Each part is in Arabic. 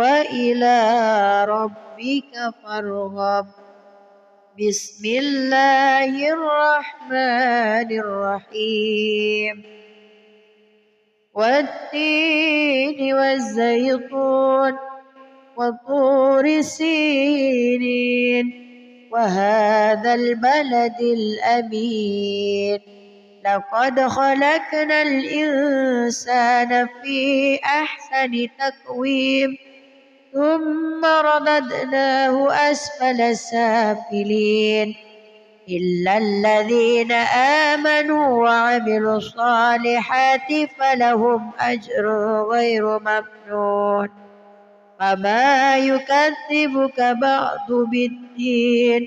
وإلى ربك فارغب. بسم الله الرحمن الرحيم. والتين والزيتون وطور سينين وهذا البلد الأمين. لقد خلقنا الإنسان في أحسن تقويم ثم رددناه أسفل سافلين إلا الذين آمنوا وعملوا الصالحات فلهم أجر غير ممنون. فما يكذبك بعد بالدين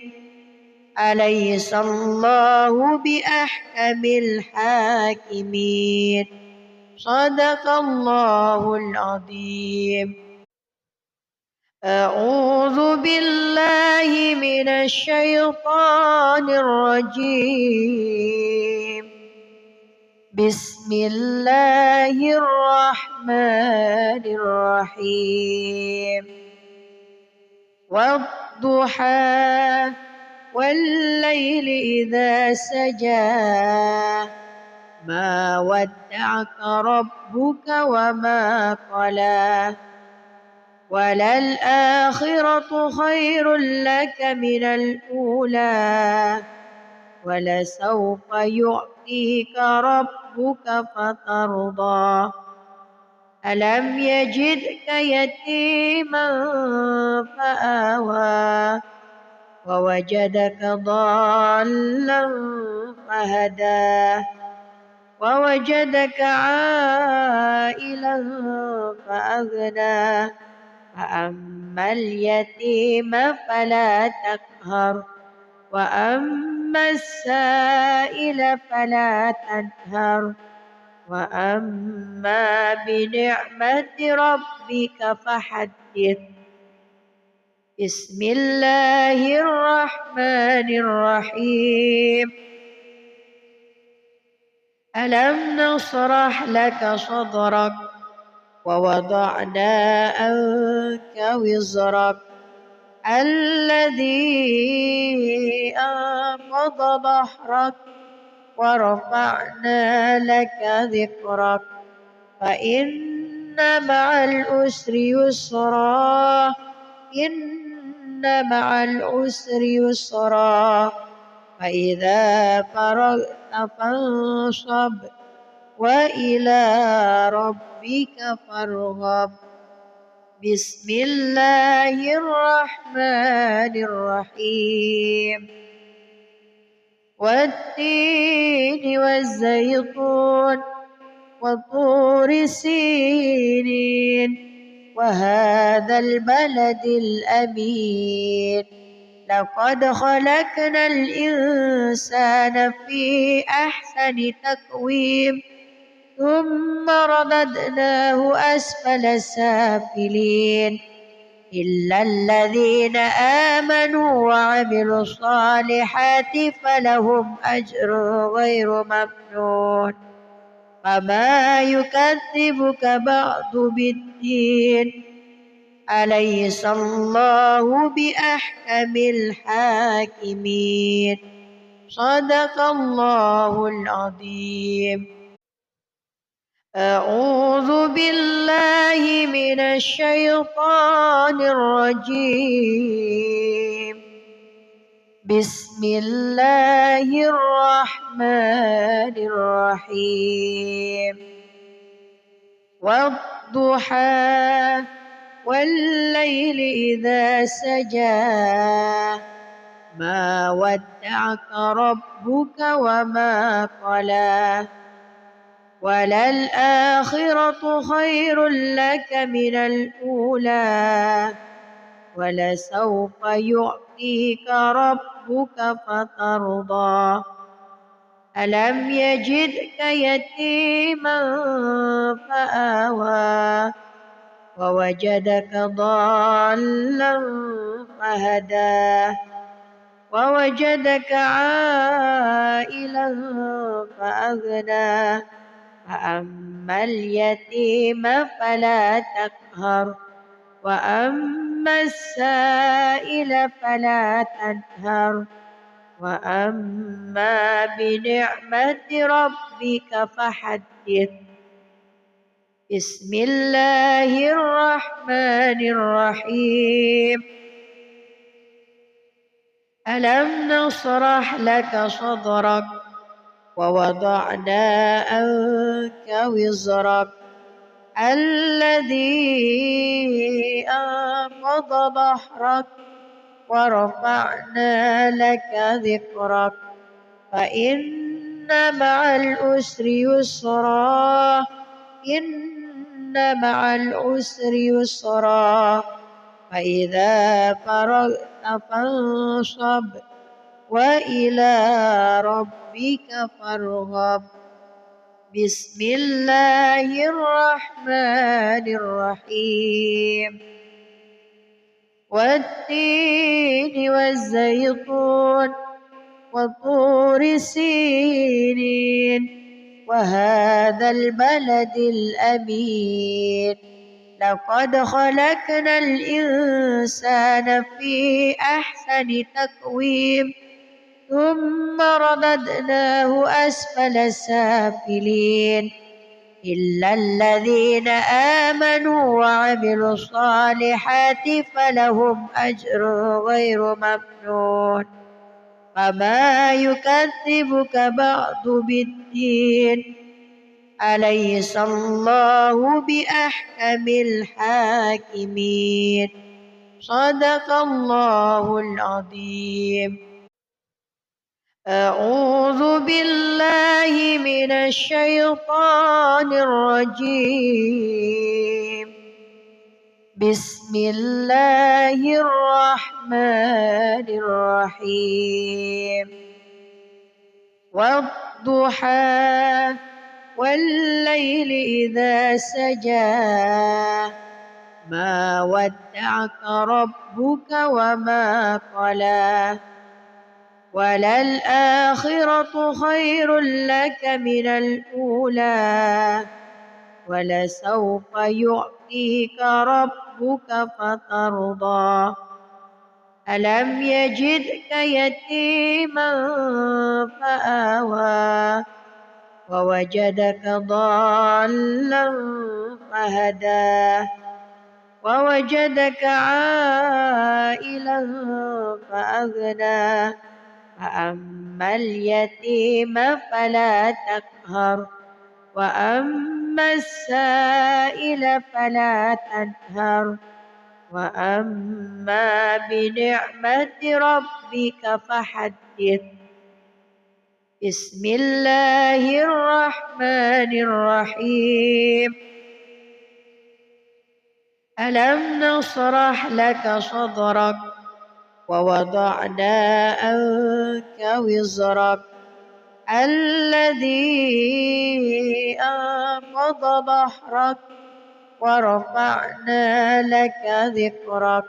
أليس الله بأحكم الحاكمين. صدق الله العظيم. أعوذ بالله من الشيطان الرجيم. بسم الله الرحمن الرحيم. والضحى والليل إذا سجى ما ودعك ربك وما قلى وللآخرة خير لك من الأولى ولسوف يعطيك ربك فترضى. ألم يجدك يتيما فآوى ووجدك ضالا فهدى ووجدك عائلا فأغنى. فأما اليتيم فلا تقهر وأما السائل فلا تنهر وأما بنعمة ربك فحدث. بسم الله الرحمن الرحيم. ألم نشرح لك صدرك ووضعنا عنك وزرك الذي أنقض ظهرك ورفعنا لك ذكرك فإن مع العسر يسرا إن مع العسر يسرا فإذا فرغت فانصب وإلى ربك فارغب. بسم الله الرحمن الرحيم. والتين والزيتون وطور سينين وهذا البلد الأمين. لقد خلقنا الإنسان في أحسن تقويم ثم رددناه أسفل سافلين إلا الذين آمنوا وعملوا الصالحات فلهم أجر غير ممنون. فما يكذبك بعد بالدين أليس الله بأحكم الحاكمين. صدق الله العظيم. أعوذ بالله من الشيطان الرجيم. بسم الله الرحمن الرحيم. والضحى والليل إذا سجى ما ودعك ربك وما قلى وللآخرة خير لك من الأولى ولسوف يعطيك ربك فترضى. ألم يجدك يتيما فآوى ووجدك ضالا فهدى ووجدك عائلا فأغنى. فأما اليتيم فلا تقهر وأما السائل فلا تنهر وأما بنعمة ربك فحدث بسم الله الرحمن الرحيم ألم نشرح لك صدرك ووضعنا عنك وزرك الذي أنقض ظهرك ورفعنا لك ذكرك فإن مع العسر يسرا إن مع العسر يسرا فإذا فرغت فانصب وإلى ربك فارغب بسم الله الرحمن الرحيم والتين والزيتون وطور سينين وهذا البلد الأمين لقد خلقنا الإنسان في أحسن تقويم ثم رددناه أسفل سافلين إلا الذين آمنوا وعملوا الصالحات فلهم أجر غير ممنون فما يكذبك بعد بالدين أليس الله بأحكم الحاكمين صدق الله العظيم أعوذ بالله من الشيطان الرجيم بسم الله الرحمن الرحيم والضحى والليل إذا سجى ما ودعك ربك وما قلى وللآخرة خير لك من الأولى ولسوف يعطيك ربك فترضى ألم يجدك يتيما فآوى ووجدك ضالا فهدى ووجدك عائلا فأغنى فأما اليتيم فلا تقهر وأما السائل فلا تنهر وأما بنعمة ربك فحدث بسم الله الرحمن الرحيم ألم نشرح لك صدرك ووضعنا عنك وزرك الذي أنقض ظهرك ورفعنا لك ذكرك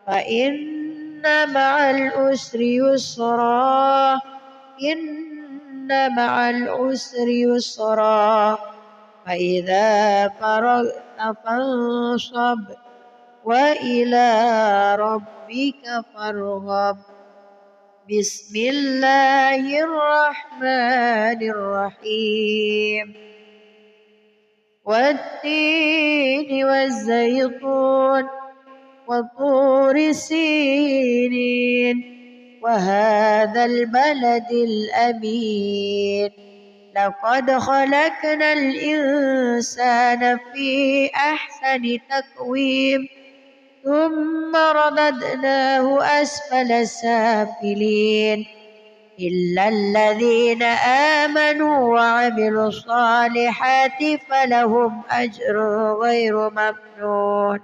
فإن مع العسر يسرا إن مع العسر يسرا فإذا فرغت فانصب وإلى ربك فارغب بسم الله الرحمن الرحيم والتين والزيتون وطور سينين وهذا البلد الأمين لقد خلقنا الإنسان في أحسن تقويم ثم رددناه أسفل سافلين إلا الذين آمنوا وعملوا الصالحات فلهم أجر غير ممنون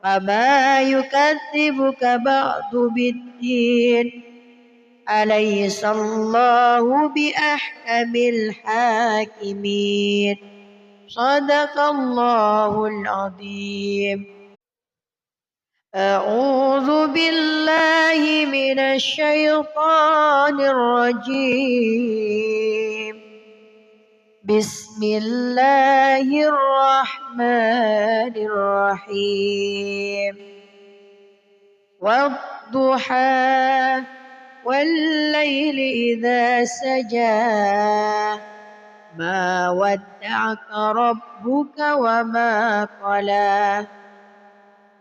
فما يكذبك بعد بالدين أليس الله بأحكم الحاكمين صدق الله العظيم أعوذ بالله من الشيطان الرجيم بسم الله الرحمن الرحيم والضحى والليل إذا سجى ما ودعك ربك وما قلى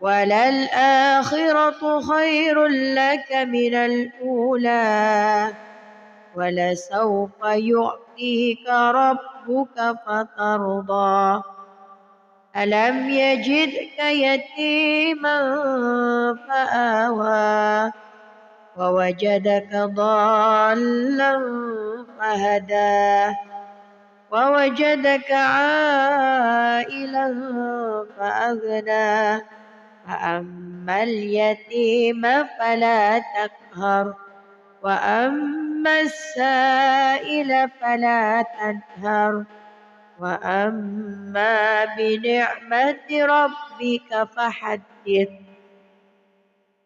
وللآخرة خير لك من الأولى ولسوف يعطيك ربك فترضى ألم يجدك يتيما فآوى ووجدك ضالا فهدى ووجدك عائلا فأغنى فأما اليتيم فلا تقهر وأما السائل فلا تنهر وأما بنعمة ربك فحدث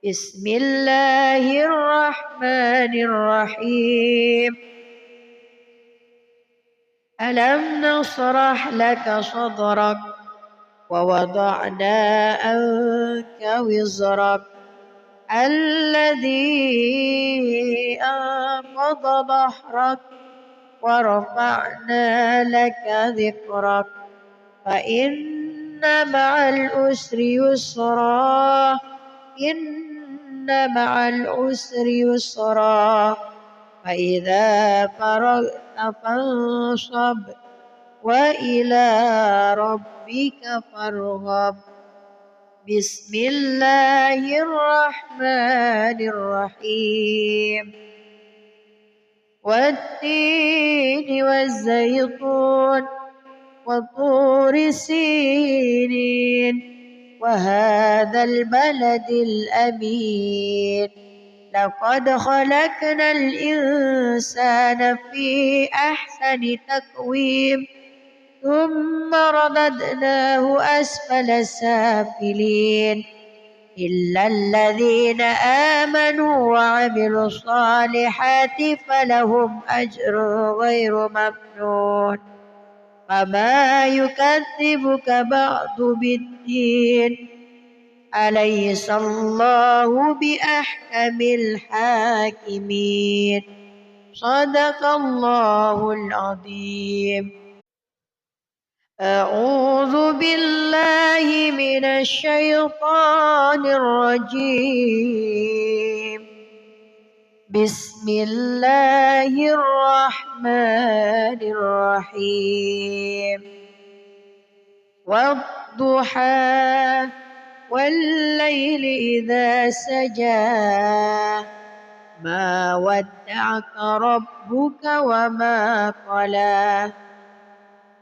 بسم الله الرحمن الرحيم ألم نشرح لك صدرك ووضعنا عنك وزرك الذي أنقض ظهرك ورفعنا لك ذكرك فإن مع العسر يسرا إن مع العسر يسرا فإذا فرغت فانصب وإلى ربك فارغب بسم الله الرحمن الرحيم والتين والزيتون وطور سينين وهذا البلد الأمين لقد خلقنا الإنسان في أحسن تقويم ثم رددناه أسفل سافلين إلا الذين آمنوا وعملوا الصالحات فلهم أجر غير ممنون فما يكذبك بعد بالدين أليس الله بأحكم الحاكمين صدق الله العظيم أعوذ بالله من الشيطان الرجيم بسم الله الرحمن الرحيم والضحى والليل إذا سجى ما ودعك ربك وما قلى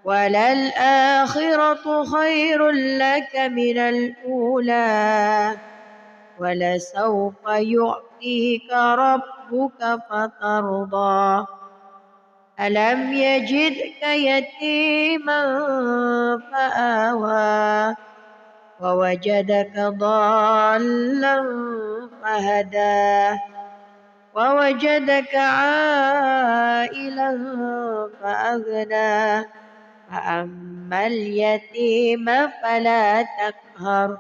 وللآخرة خير لك من الأولى ولسوف يعطيك ربك فترضى ألم يجدك يتيما فآوى ووجدك ضالا فهدى ووجدك عائلا فأغنى فأما اليتيم فلا تقهر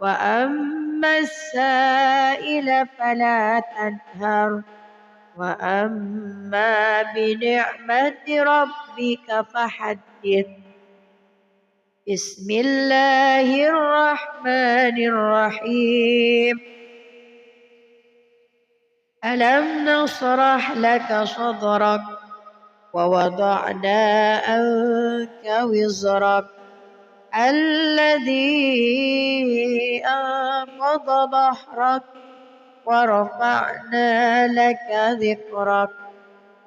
وأما السائل فلا تنهر وأما بنعمة ربك فحدث بسم الله الرحمن الرحيم ألم نشرح لك صدرك ووضعنا عنك وزرك الذي أنقض ظهرك ورفعنا لك ذكرك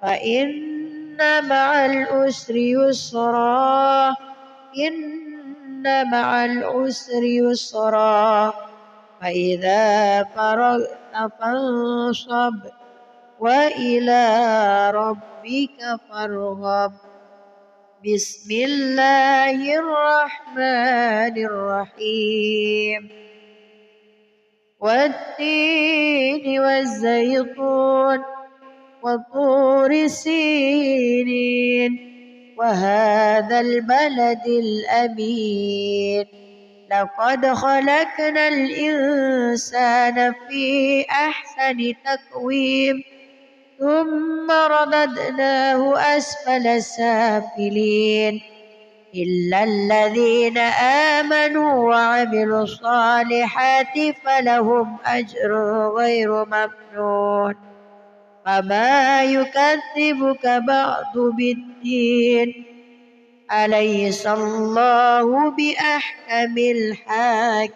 فإن مع العسر يسرا إن مع العسر يسرا فإذا فرغت فانصب وإلى ربك فارغب بسم الله الرحمن الرحيم والتين والزيتون وطور سينين وهذا البلد الأمين لقد خلقنا الإنسان في أحسن تقويم ثم رددناه أسفل سافلين إلا الذين آمنوا وعملوا الصالحات فلهم أجر غير ممنون فما يكذبك بعد بالدين أليس الله بأحكم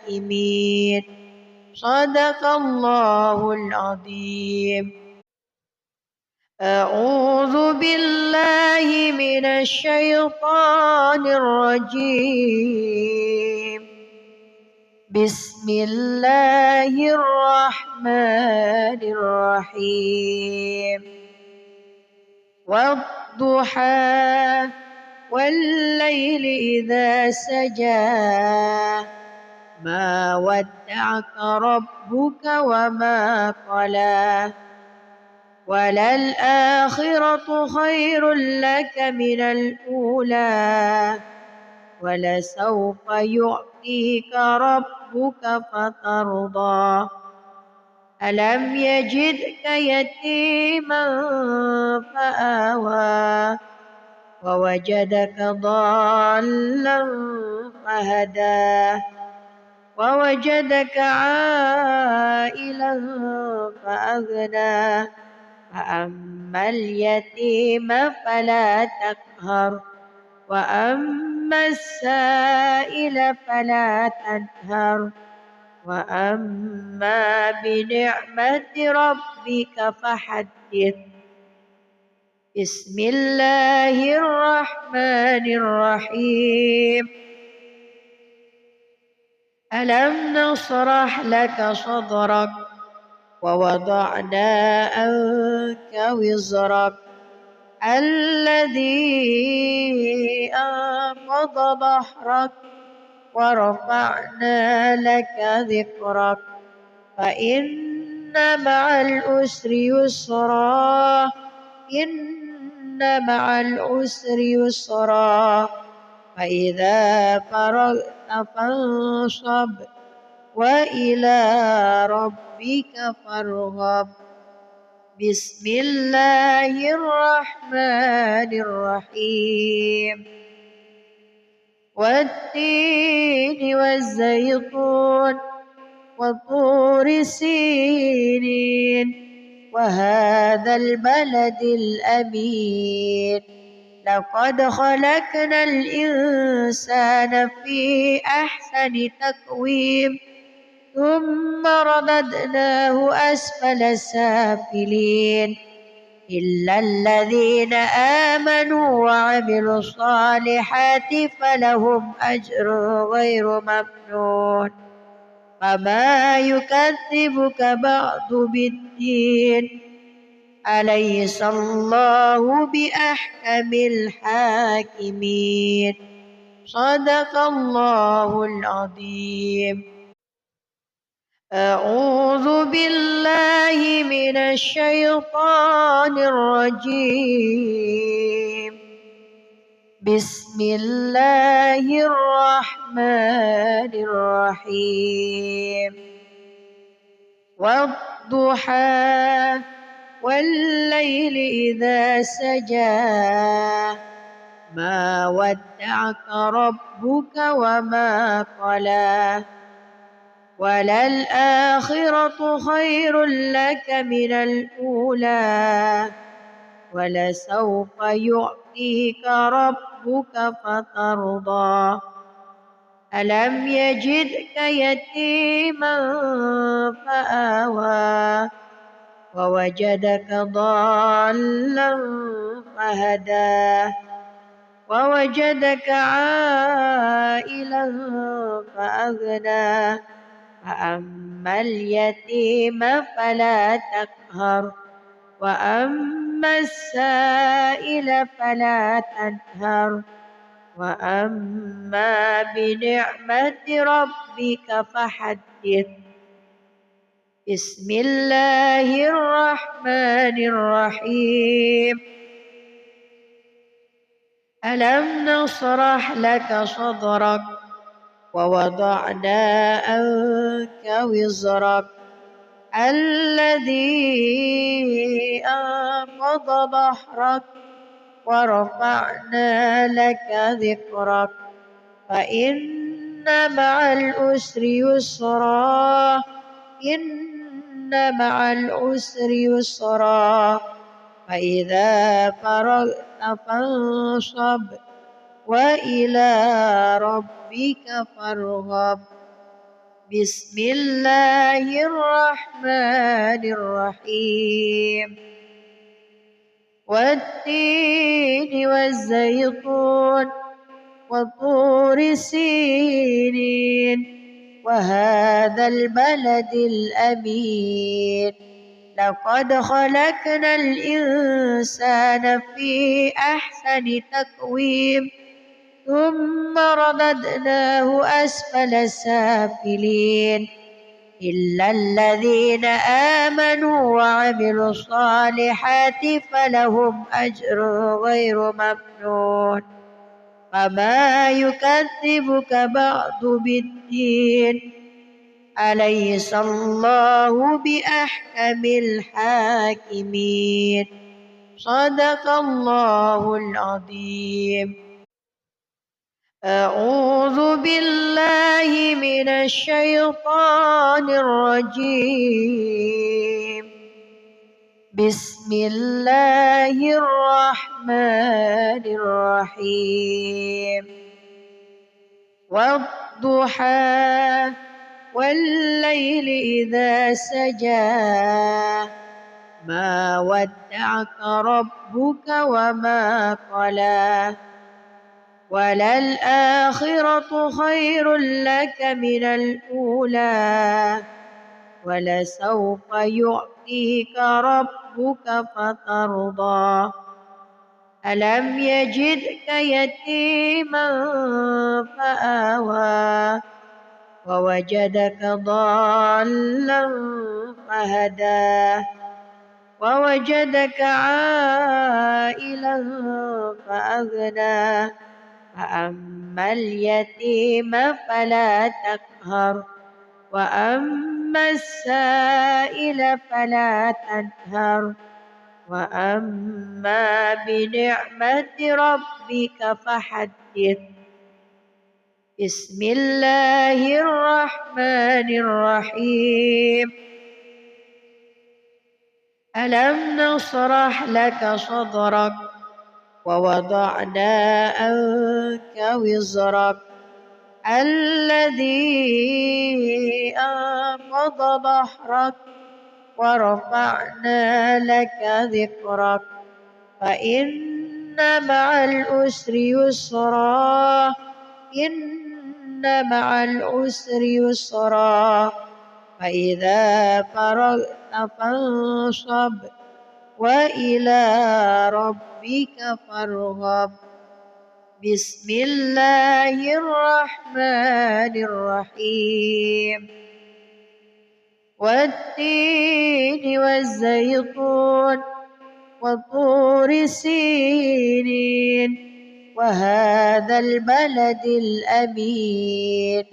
الحاكمين صدق الله العظيم. أعوذ بالله من الشيطان الرجيم. بسم الله الرحمن الرحيم. والضحى والليل إذا سجى ما ودعك ربك وما قلى وللآخرة خير لك من الأولى ولسوف يعطيك ربك فترضى ألم يجدك يتيما فآوى ووجدك ضالا فهدى ووجدك عائلا فأغنى فأما اليتيم فلا تقهر وأما السائل فلا تنهر وأما بنعمة ربك فحدث. بسم الله الرحمن الرحيم. ألم نشرح لك صدرك ووضعنا عنك وزرك الذي أنقض ظهرك ورفعنا لك ذكرك فإن مع العسر يسرا إن مع العسر يسرا فإذا فرغت فانصب وإلى ربك فارغب. بسم الله الرحمن الرحيم. والتين والزيتون وطور سينين وهذا البلد الأمين لقد خلقنا الإنسان في أحسن تقويم ثم رددناه أسفل سافلين إلا الذين آمنوا وعملوا الصالحات فلهم أجر غير ممنون فما يكذبك بعد بالدين أليس الله بأحكم الحاكمين صدق الله العظيم. أعوذ بالله من الشيطان الرجيم. بسم الله الرحمن الرحيم. والضحى والليل إذا سجى ما ودعك ربك وما قلى وللآخرة خير لك من الأولى ولسوف يعطيك ربك فترضى ألم يجدك يتيما فآوى ووجدك ضالا فهدى ووجدك عائلا فأغنى فأما اليتيم فلا تقهر وأما السائل فلا تنهر وأما بنعمة ربك فحدث. بسم الله الرحمن الرحيم. ألم نشرح لك صدرك ووضعنا عنك وزرك الذي أنقض ظهرك ورفعنا لك ذكرك فإن مع العسر يسرا إن مع العسر يسرا فإذا فرغت فانصب وإلى ربك فارغب بسم الله الرحمن الرحيم والتين والزيتون وطور سينين وهذا البلد الأمين لقد خلقنا الإنسان في أحسن تقويم ثم رددناه أسفل سافلين إلا الذين آمنوا وعملوا الصالحات فلهم أجر غير ممنون فما يكذبك بعد بالدين أليس الله بأحكم الحاكمين صدق الله العظيم. أعوذ بالله من الشيطان الرجيم بسم الله الرحمن الرحيم والضحى والليل إذا سجى ما ودعك ربك وما قلى وللآخرة خير لك من الأولى ولسوف يعطيك ربك فترضى ألم يجدك يتيما فآوى ووجدك ضالا فهدى ووجدك عائلا فأغنى فأما اليتيم فلا تقهر وأما السائل فلا تنهر وأما بنعمة ربك فحدث بسم الله الرحمن الرحيم ألم نشرح لك صدرك ووضعنا عنك وزرك الذي أنقض ظهرك ورفعنا لك ذكرك فإن مع العسر يسرا إن مع العسر يسرا فإذا فرغت فانصب وإلى ربك فارغب بسم الله الرحمن الرحيم والتين والزيتون وطور سينين وهذا البلد الأمين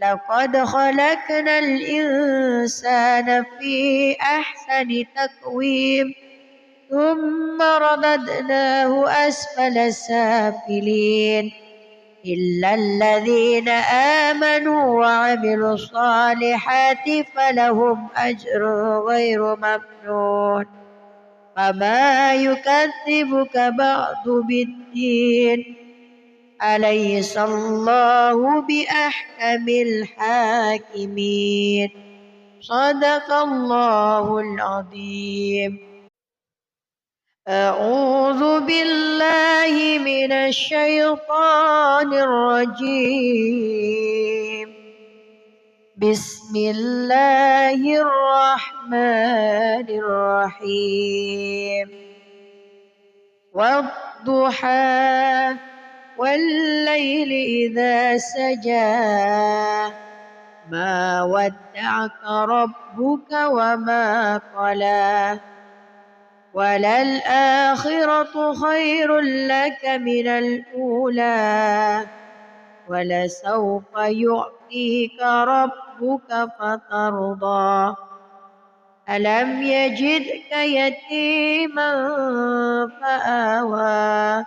لقد خلقنا الإنسان في أحسن تقويم ثم رددناه أسفل سافلين إلا الذين آمنوا وعملوا الصالحات فلهم أجر غير ممنون فما يكذبك بعد بالدين أليس الله بأحكم الحاكمين صدق الله العظيم. أعوذ بالله من الشيطان الرجيم بسم الله الرحمن الرحيم والضحى والليل إذا سجى ما ودعك ربك وما قلى وللآخرة خير لك من الأولى ولسوف يعطيك ربك فترضى ألم يجدك يتيما فآوى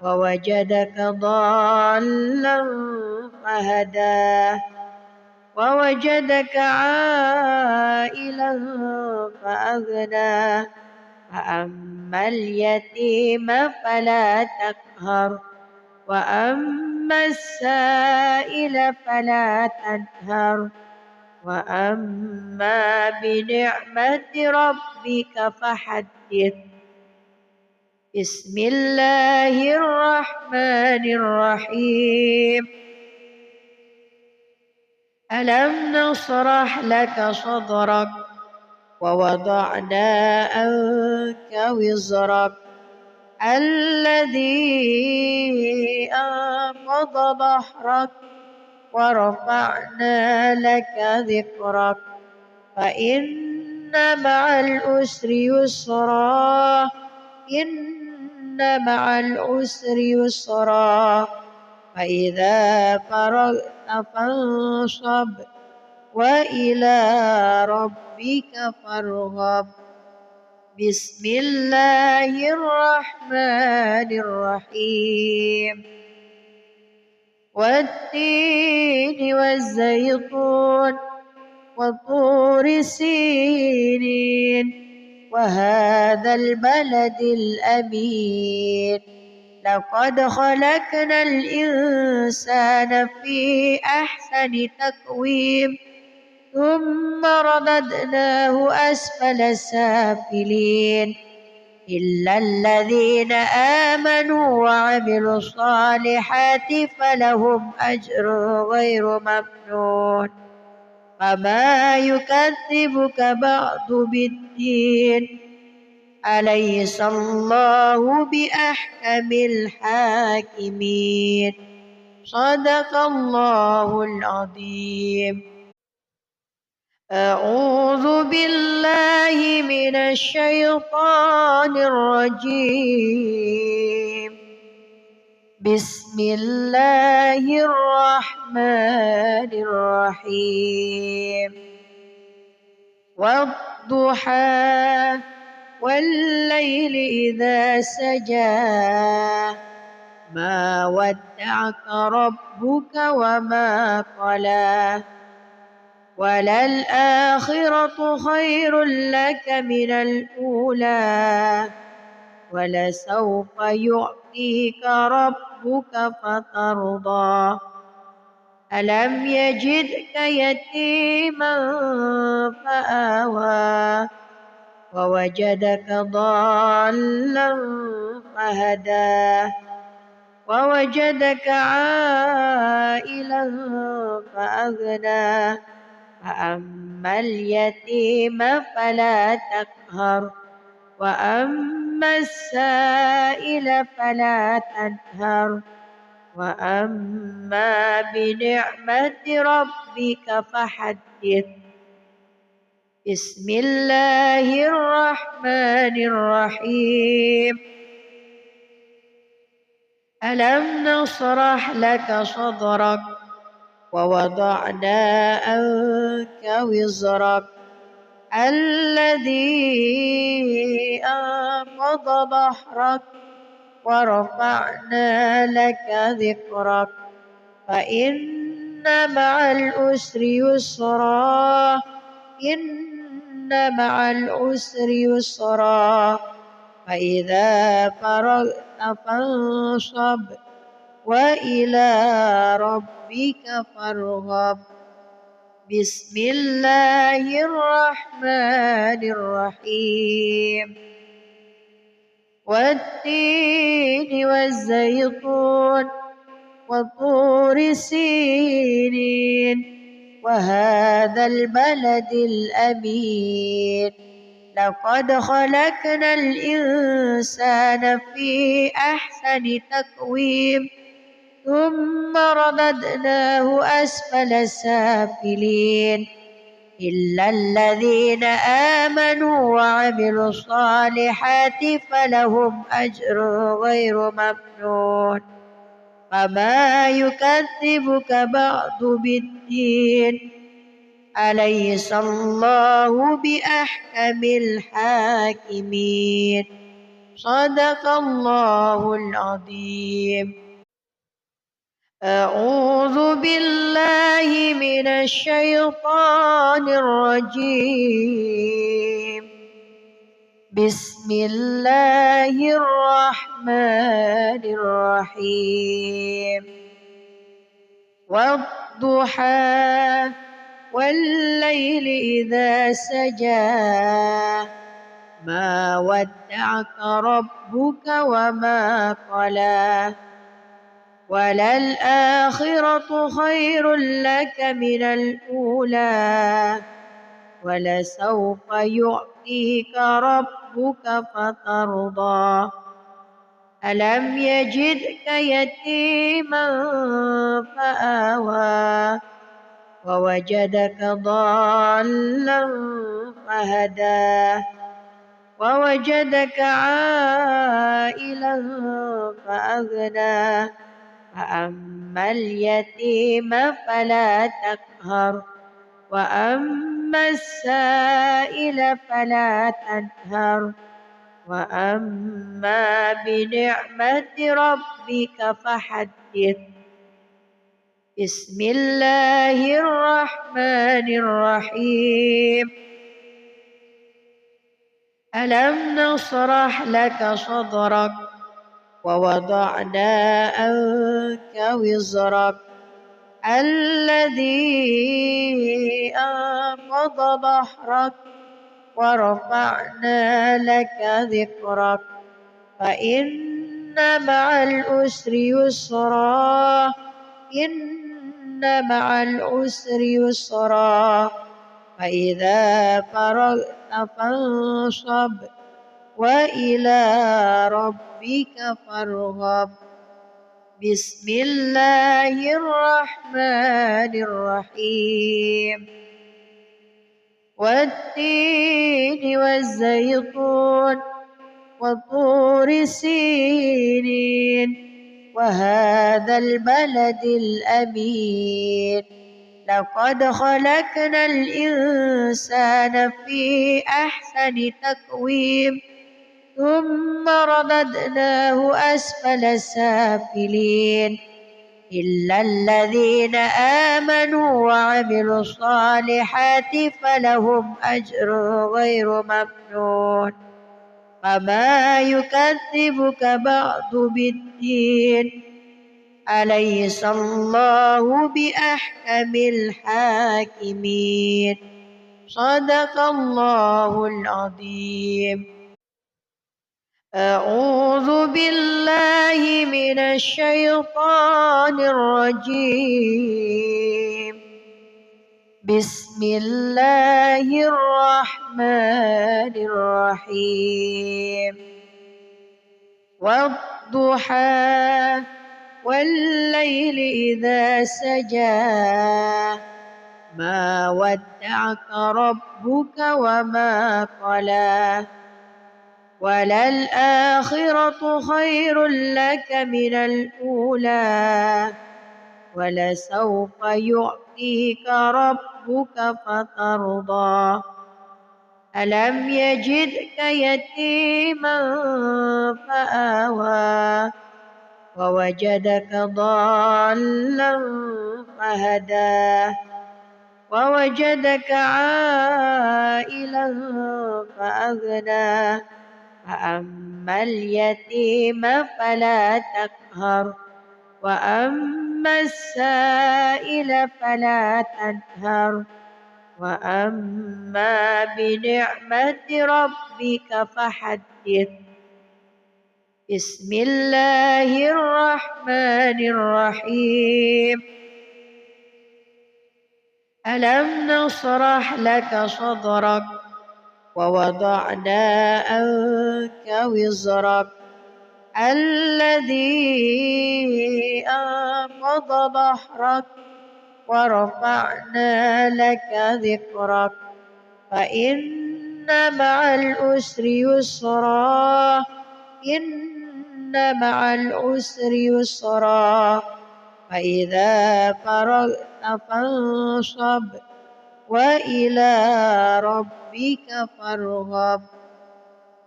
ووجدك ضالا فهدى ووجدك عائلا فأغنى فأما اليتيم فلا تقهر وأما السائل فلا تنهر وأما بنعمة ربك فحدث بسم الله الرحمن الرحيم ألم نشرح لك صدرك ووضعنا عنك وزرك الذي أنقض ظهرك ورفعنا لك ذكرك فإن مع العسر يسرا إن مع العسر يسرا فإذا فرغت فانصب وإلى ربك فارغب بسم الله الرحمن الرحيم والتين والزيتون وطور سينين وهذا البلد الأمين لقد خلقنا الإنسان في أحسن تقويم ثم رددناه أسفل سافلين إلا الذين آمنوا وعملوا الصالحات فلهم أجر غير ممنون فما يكذبك بعد بالدين أليس الله بأحكم الحاكمين صدق الله العظيم أعوذ بالله من الشيطان الرجيم بسم الله الرحمن الرحيم والضحى والليل إذا سجى ما ودعك ربك وما قلى وللآخرة خير لك من الأولى ولسوف يعطيك ربك فترضى ألم يجدك يتيما فآوى ووجدك ضالا فهدى ووجدك عائلا فأغنى فأما اليتيم فلا تقهر وأما السائل فلا تنهر وأما بنعمة ربك فحدث بسم الله الرحمن الرحيم ألم نشرح لك صدرك ووضعنا عنك وزرك الذي أنقض ظهرك ورفعنا لك ذكرك فإن مع العسر يسرا إن مع العسر يسرا فإذا فرغت فانصب وإلى ربك فارغب بسم الله الرحمن الرحيم والتين والزيتون وطور سينين وهذا البلد الأمين لقد خلقنا الإنسان في أحسن تقويم ثم رددناه أسفل سافلين إلا الذين آمنوا وعملوا الصالحات فلهم أجر غير ممنون فما يكذبك بعد بالدين أليس الله بأحكم الحاكمين صدق الله العظيم. أعوذ بالله من الشيطان الرجيم. بسم الله الرحمن الرحيم. والضحى والليل إذا سجى ما ودعك ربك وما قلى وللآخرة خير لك من الأولى ولسوف يعطيك ربك فترضى ألم يجدك يتيما فآوى ووجدك ضالا فهدى ووجدك عائلا فأغنى فأما اليتيم فلا تقهر وأما السائل فلا تنهر وأما بنعمة ربك فحدث. بسم الله الرحمن الرحيم. ألم نشرح لك صدرك ووضعنا عنك وزرك الذي أنقض ظهرك ورفعنا لك ذكرك فإن مع العسر يسرا إن مع العسر يسرا فإذا فرغت فانصب وإلى ربك فارغب. بسم الله الرحمن الرحيم. والتين والزيتون وطور سينين وهذا البلد الأمين لقد خلقنا الإنسان في أحسن تقويم ثم رددناه أسفل سافلين إلا الذين آمنوا وعملوا الصالحات فلهم أجر غير ممنون فما يكذبك بعد بالدين أليس الله بأحكم الحاكمين صدق الله العظيم. أعوذ بالله من الشيطان الرجيم. بسم الله الرحمن الرحيم. والضحى والليل إذا سجى ما ودعك ربك وما قلى وللآخرة خير لك من الأولى ولسوف يعطيك ربك فترضى ألم يجدك يتيما فآوى ووجدك ضالا فهدى ووجدك عائلا فأغنى فأما اليتيم فلا تقهر وأما السائل فلا تنهر وأما بنعمة ربك فحدث. بسم الله الرحمن الرحيم. ألم نشرح لك صدرك ووضعنا عنك وزرك الذي أنقض ظهرك ورفعنا لك ذكرك فإن مع العسر يسرا إن مع العسر يسرا فإذا فرغت فانصب وإلى ربك فارغب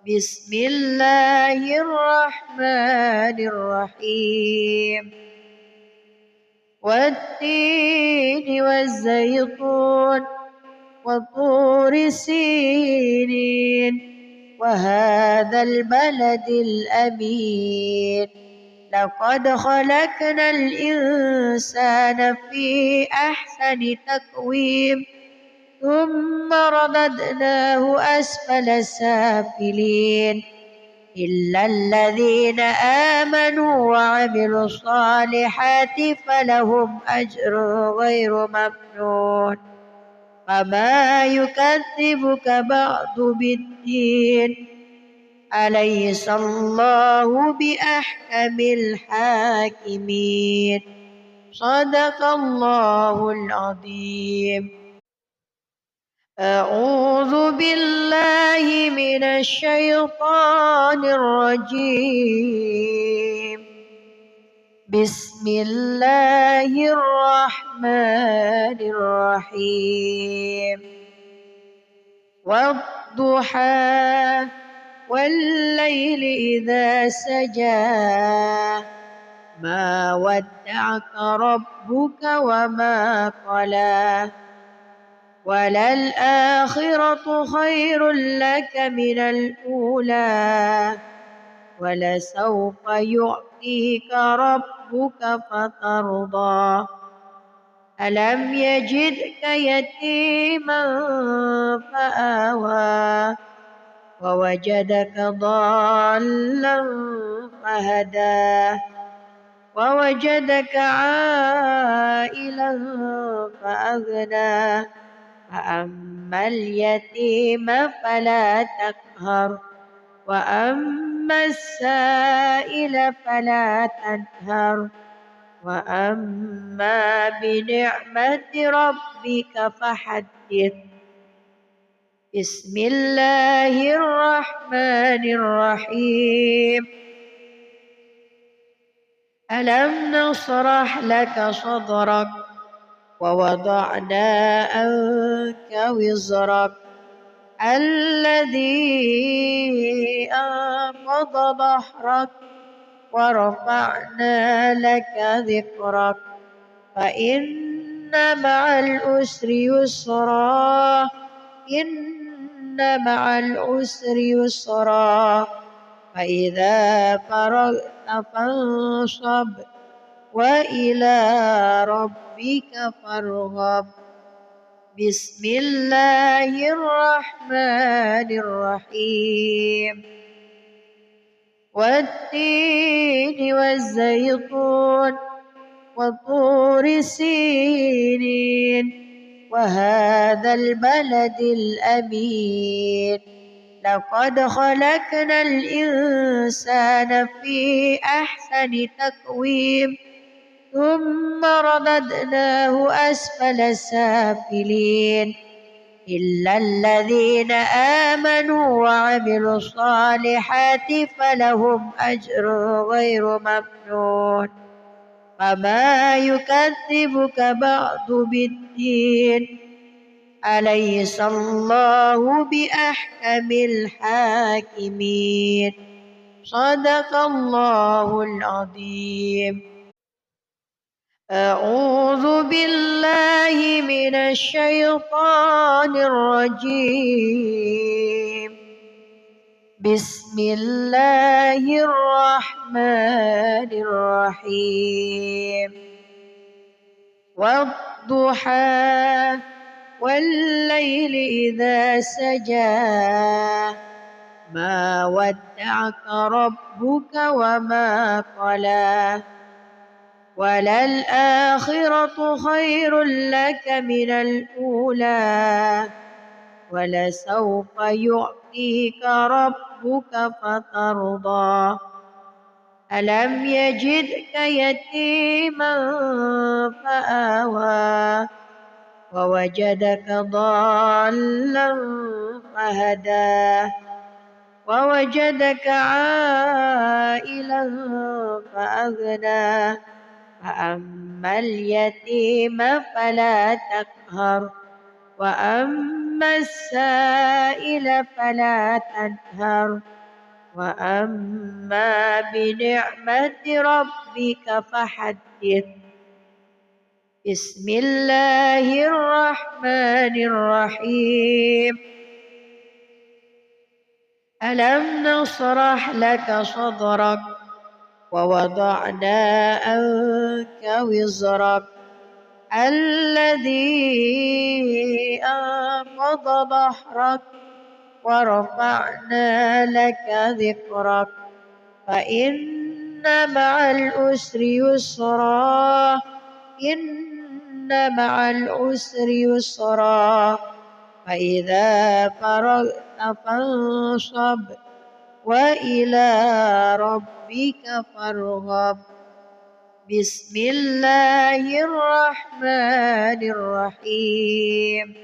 بسم الله الرحمن الرحيم والتين والزيتون وطور سينين وهذا البلد الأمين لقد خلقنا الإنسان في أحسن تقويم ثم رددناه أسفل سافلين إلا الذين آمنوا وعملوا الصالحات فلهم أجر غير ممنون فما يكذبك بعد بالدين أليس الله بأحكم الحاكمين صدق الله العظيم. أعوذ بالله من الشيطان الرجيم بسم الله الرحمن الرحيم والضحى والليل إذا سجى ما ودعك ربك وما قلى وللآخرة خير لك من الأولى ولسوف يعطيك ربك فترضى ألم يجدك يتيما فآوى ووجدك ضالا فهدى ووجدك عائلا فأغنى فأما اليتيم فلا تقهر وأما السائل فلا تنهر وأما بنعمة ربك فحدث بسم الله الرحمن الرحيم ألم نشرح لك صدرك ووضعنا عنك وزرك الذي أنقض ظهرك ورفعنا لك ذكرك فإن مع العسر يسرا إن مع العسر يسرا فإذا فرغت فانصب وإلى ربك فارغب بسم الله الرحمن الرحيم والتين والزيتون وطور سينين وهذا البلد الأمين لقد خلقنا الإنسان في أحسن تقويم ثم رددناه أسفل سافلين إلا الذين آمنوا وعملوا الصالحات فلهم أجر غير ممنون فما يكذبك بعد بالدين أليس الله بأحكم الحاكمين صدق الله العظيم. أعوذ بالله من الشيطان الرجيم بسم الله الرحمن الرحيم والضحى والليل إذا سجى ما ودعك ربك وما قلى وللآخرة خير لك من الأولى ولسوف يعطيك ربك فترضى ألم يجدك يتيما فآوى ووجدك ضالا فهدى ووجدك عائلا فأغنى فأما اليتيم فلا تقهر وأما السائل فلا تنهر وأما بنعمة ربك فحدث. بسم الله الرحمن الرحيم. ألم نشرح لك صدرك ووضعنا عنك وزرك الذي أنقض ظهرك ورفعنا لك ذكرك فإن مع العسر يسرا إن مع العسر يسرا فإذا فرغت فانصب وإلى ربك فارغب. بسم الله الرحمن الرحيم.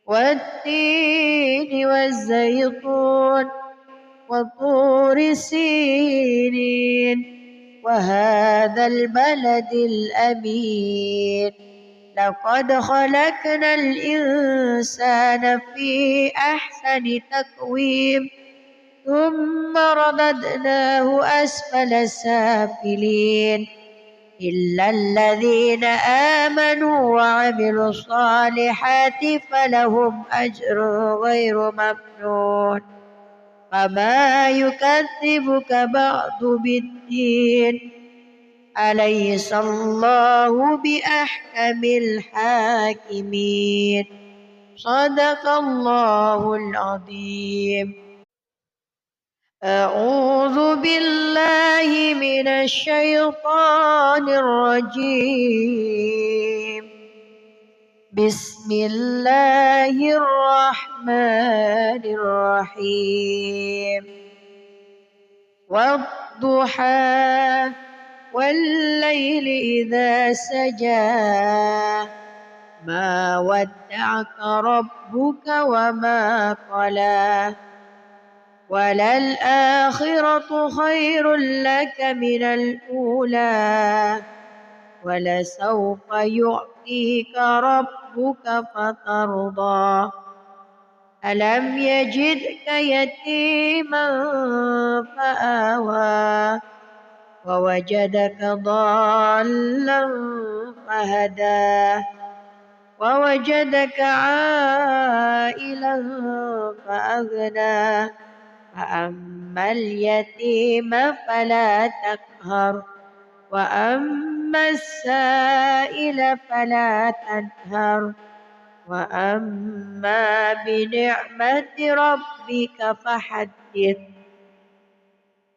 والتين والزيتون وطور سينين وهذا البلد الأمين لقد خلقنا الإنسان في أحسن تقويم ثم رددناه أسفل سافلين إلا الذين آمنوا وعملوا الصالحات فلهم أجر غير ممنون فما يكذبك بعد بالدين أليس الله بأحكم الحاكمين. صدق الله العظيم. أعوذ بالله من الشيطان الرجيم. بسم الله الرحمن الرحيم. والضحى والليل إذا سجى ما ودعك ربك وما قلى وللآخرة خير لك من الأولى ولسوف يعطيك ربك فترضى ألم يجدك يتيما فآوى ووجدك ضالا فهدى ووجدك عائلا فأغنى فأما اليتيم فلا تقهر وأما السائل فلا تنهر وأما بنعمة ربك فحدث.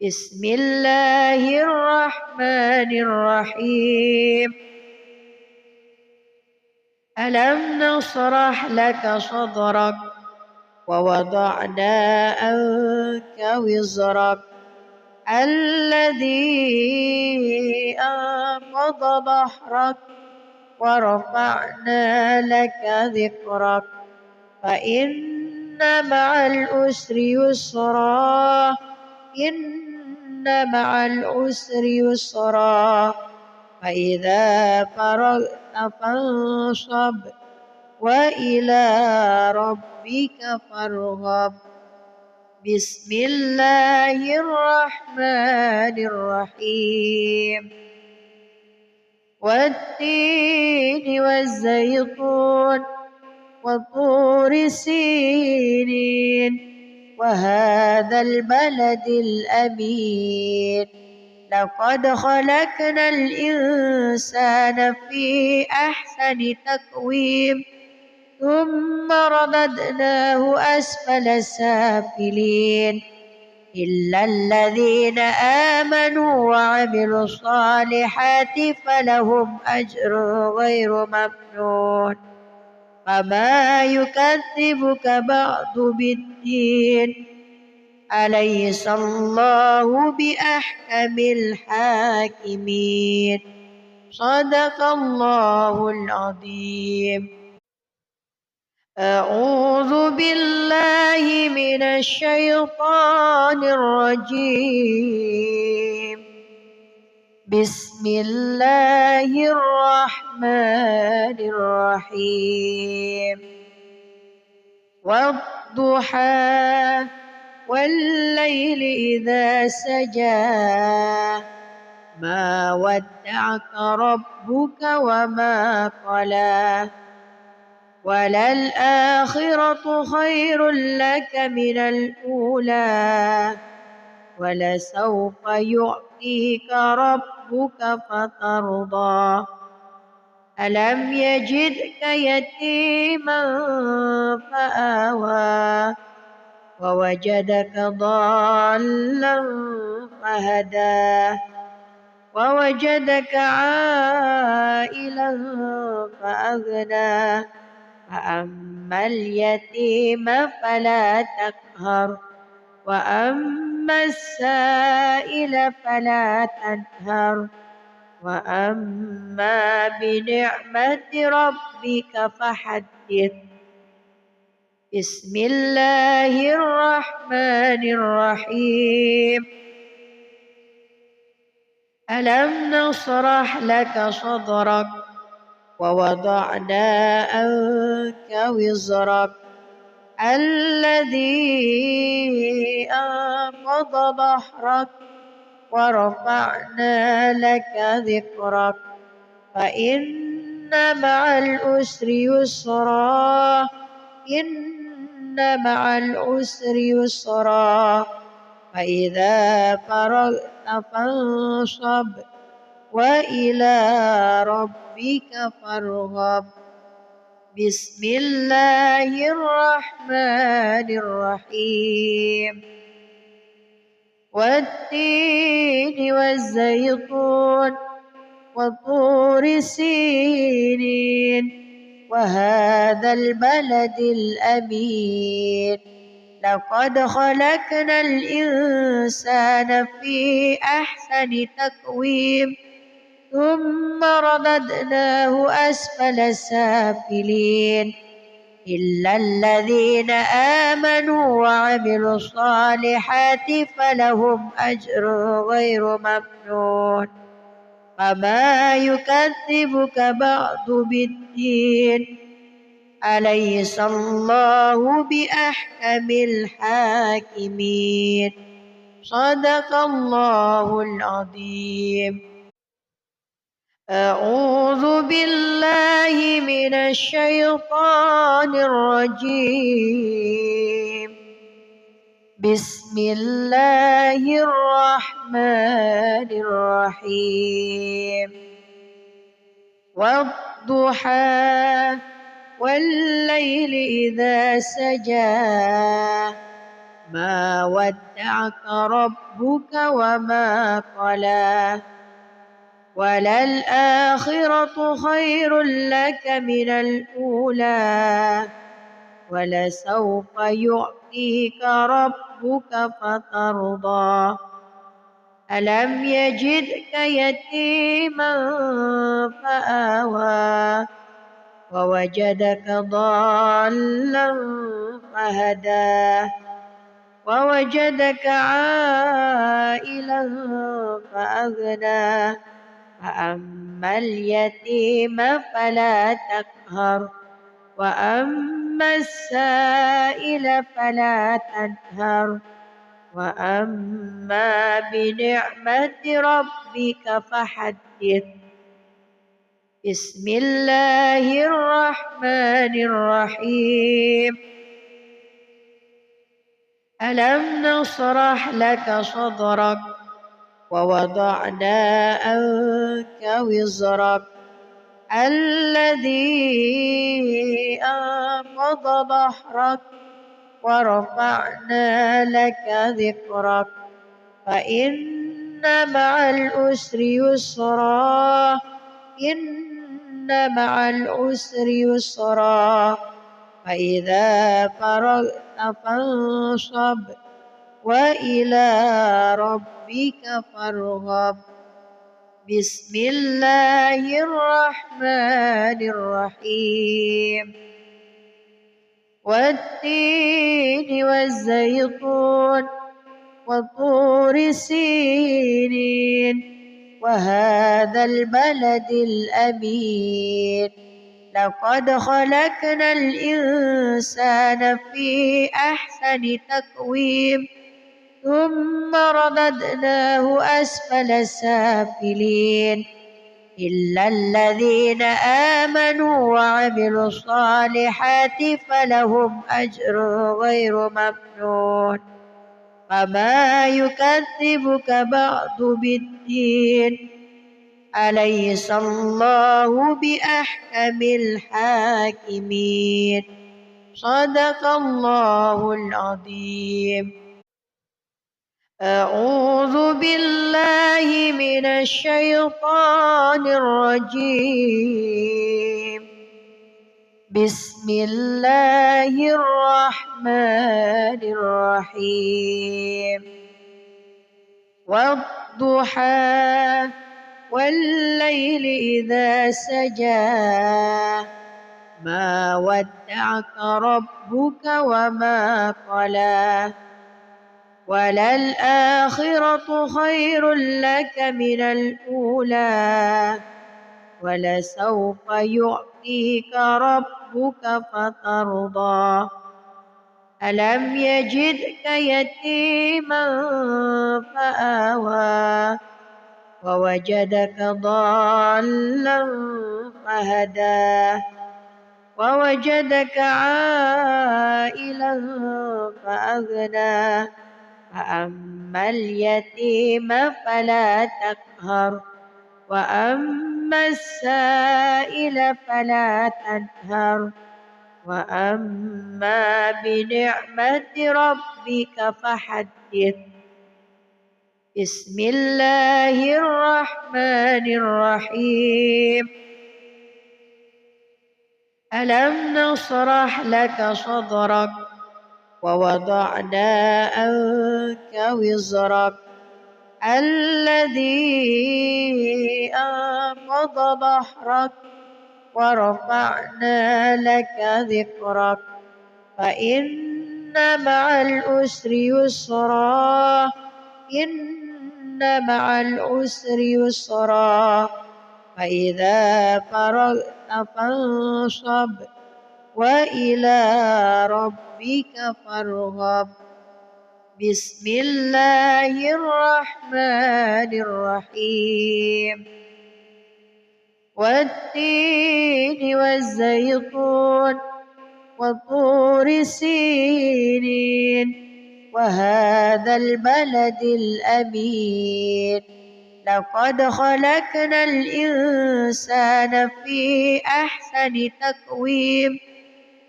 بسم الله الرحمن الرحيم. ألم نشرح لك صدرك ووضعنا عنك وزرك الذي أنقض ظهرك ورفعنا لك ذكرك فإن مع العسر يسرا إن مع العسر يسرا فإذا فرغت فانصب وإلى ربك فارغب. بسم الله الرحمن الرحيم. والتين والزيتون وطور سينين وهذا البلد الأمين لقد خلقنا الإنسان في أحسن تقويم ثم رددناه أسفل سافلين إلا الذين آمنوا وعملوا الصالحات فلهم أجر غير ممنون فما يكذبك بعد بالدين أليس الله بأحكم الحاكمين. صدق الله العظيم. أعوذ بالله من الشيطان الرجيم. بسم الله الرحمن الرحيم. والضحى والليل إذا سجى ما ودعك ربك وما قلى وللآخرة خير لك من الأولى ولسوف يعطيك ربك فترضى ألم يجدك يتيما فآوى ووجدك ضالا فهدى ووجدك عائلا فأغنى فأما اليتيم فلا تقهر وأما السائل فلا تنهر وأما بنعمة ربك فحدث. بسم الله الرحمن الرحيم. ألم نشرح لك صدرك ووضعنا عنك وزرك الذي أنقض ظهرك ورفعنا لك ذكرك فإن مع العسر يسرا إن مع العسر يسرا فإذا فرغت فانصب وإلى ربك فارغب. بسم الله الرحمن الرحيم. والتين والزيتون وطور سينين وهذا البلد الأمين لقد خلقنا الإنسان في أحسن تقويم ثم رددناه أسفل سافلين إلا الذين آمنوا وعملوا الصالحات فلهم أجر غير ممنون فما يكذبك بعد بالدين أليس الله بأحكم الحاكمين. صدق الله العظيم. أعوذ بالله من الشيطان الرجيم. بسم الله الرحمن الرحيم. والضحى والليل إذا سجى ما ودعك ربك وما قلى وللآخرة خير لك من الأولى ولسوف يعطيك ربك فترضى ألم يجدك يتيما فآوى ووجدك ضالا فهدى ووجدك عائلا فأغنى فأما اليتيم فلا تقهر وأما السائل فلا تنهر وأما بنعمة ربك فحدث. بسم الله الرحمن الرحيم. ألم نشرح لك صدرك ووضعنا عنك وزرك الذي أنقض ظهرك ورفعنا لك ذكرك فإن مع العسر يسرا إن مع العسر يسرا فإذا فرغت فانصب وإلى ربك فارغب. بسم الله الرحمن الرحيم. والتين والزيتون وطور سينين وهذا البلد الأمين. لقد خلقنا الإنسان في أحسن تقويم ثم رددناه أسفل سافلين إلا الذين آمنوا وعملوا الصالحات فلهم أجر غير ممنون. فما يكذبك بعد بالدين. أليس الله بأحكم الحاكمين. صدق الله العظيم. أعوذ بالله من الشيطان الرجيم. بسم الله الرحمن الرحيم. والضحى والليل إذا سجى ما ودعك ربك وما قلى وللآخرة خير لك من الأولى ولسوف يعطيك ربك فترضى. ألم يجدك يتيما فآوى ووجدك ضالا فهدى ووجدك عائلا فأغنى. فأما اليتيم فلا تقهر وأما السائل فلا تنهر وأما بنعمة ربك فحدث. بسم الله الرحمن الرحيم. ألم نشرح لك صدرك ووضعنا عنك وزرك الذي أنقض ظهرك ورفعنا لك ذكرك فإن مع العسر يسرا إن مع العسر يسرا فإذا فرغت فانصب وإلى ربك فارغب. بسم الله الرحمن الرحيم. والتين والزيتون وطور سينين وهذا البلد الأمين. لقد خلقنا الإنسان في أحسن تقويم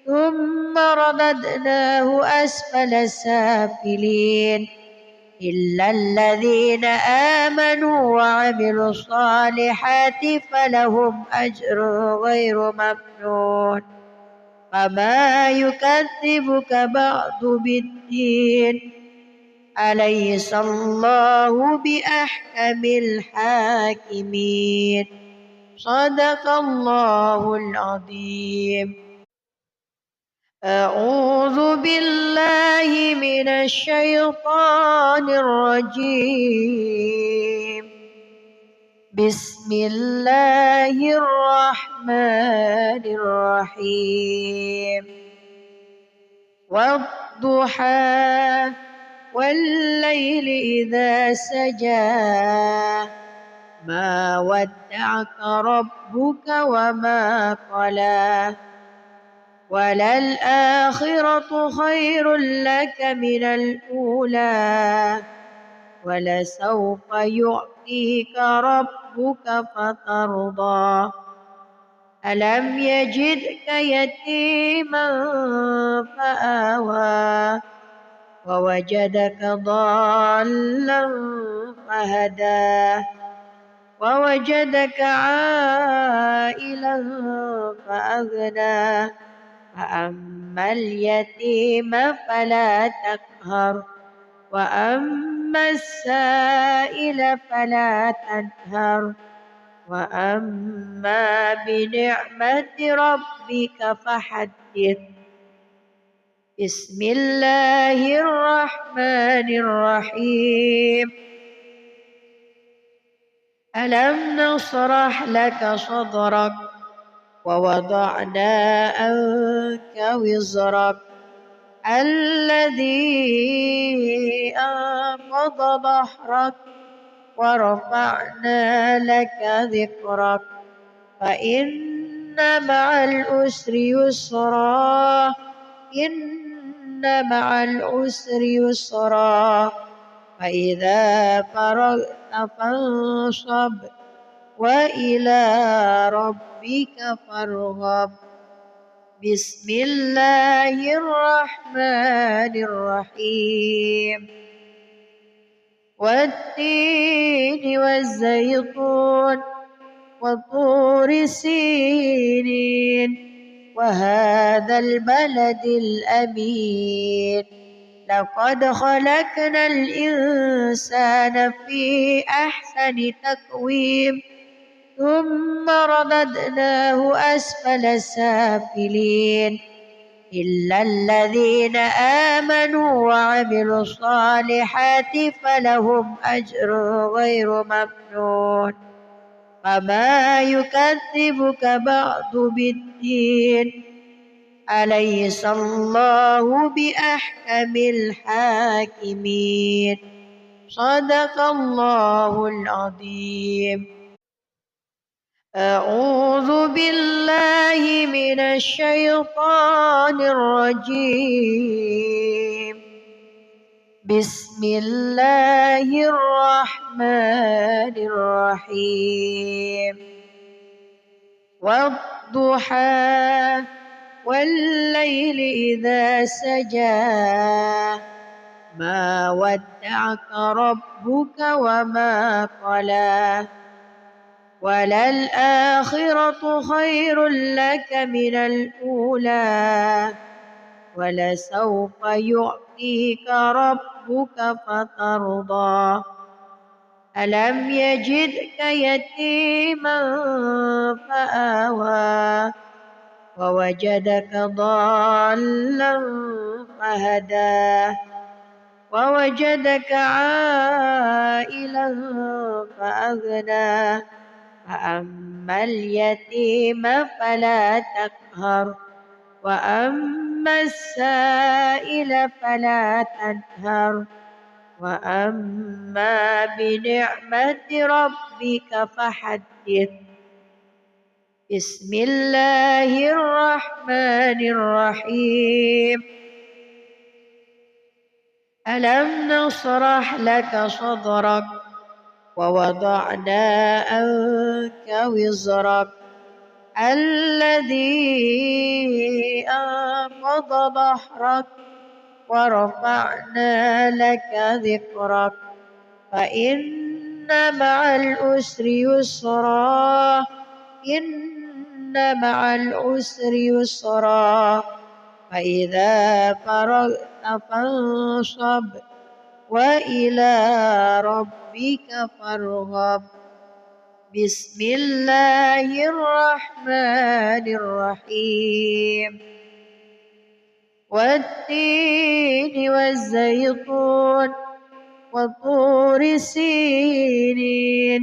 ثم رددناه أسفل سافلين إلا الذين آمنوا وعملوا الصالحات فلهم أجر غير ممنون. فما يكذبك بعد بالدين. أليس الله بأحكم الحاكمين. صدق الله العظيم. أعوذ بالله من الشيطان الرجيم. بسم الله الرحمن الرحيم. والضحى والليل إذا سجى ما ودعك ربك وما قلى وللآخرة خير لك من الأولى ولسوف يعطيك ربك فترضى. ألم يجدك يتيما فآوى ووجدك ضالا فهدى ووجدك عائلا فأغنى. فأما اليتيم فلا تقهر وأما السائل فلا تنهر وأما بنعمة ربك فحدث. بسم الله الرحمن الرحيم. ألم نشرح لك صدرك ووضعنا عنك وزرك الذي أنقض ظهرك ورفعنا لك ذكرك فإن مع العسر يسرا إن مع العسر يسرا فإذا فرغت فانصب وإلى ربك فارغب. بسم الله الرحمن الرحيم. والتين والزيتون وطور سينين وهذا البلد الأمين لقد خلقنا الإنسان في أحسن تقويم ثم رددناه أسفل سافلين إلا الذين آمنوا وعملوا الصالحات فلهم أجر غير ممنون. فما يكذبك بعد بالدين أليس الله بأحكم الحاكمين. صدق الله العظيم. أعوذ بالله من الشيطان الرجيم. بسم الله الرحمن الرحيم. والضحى والليل إذا سجى ما ودعك ربك وما قلى وللآخرة خير لك من الأولى ولسوف يعطيك ربك فترضى. ألم يجدك يتيما فآوى ووجدك ضالا فهدى ووجدك عائلا فأغنى فأما اليتيم فلا تقهر وأما السائل فلا تنهر وأما بنعمة ربك فحدث. بسم الله الرحمن الرحيم. ألم نشرح لك صدرك ووضعنا عنك وزرك الذي أنقض ظهرك ورفعنا لك ذكرك فإن مع العسر يسرا إن مع العسر يسرا فإذا فرغت فانصب وإلى ربك فارغب. بسم الله الرحمن الرحيم. والتين والزيتون وطور سينين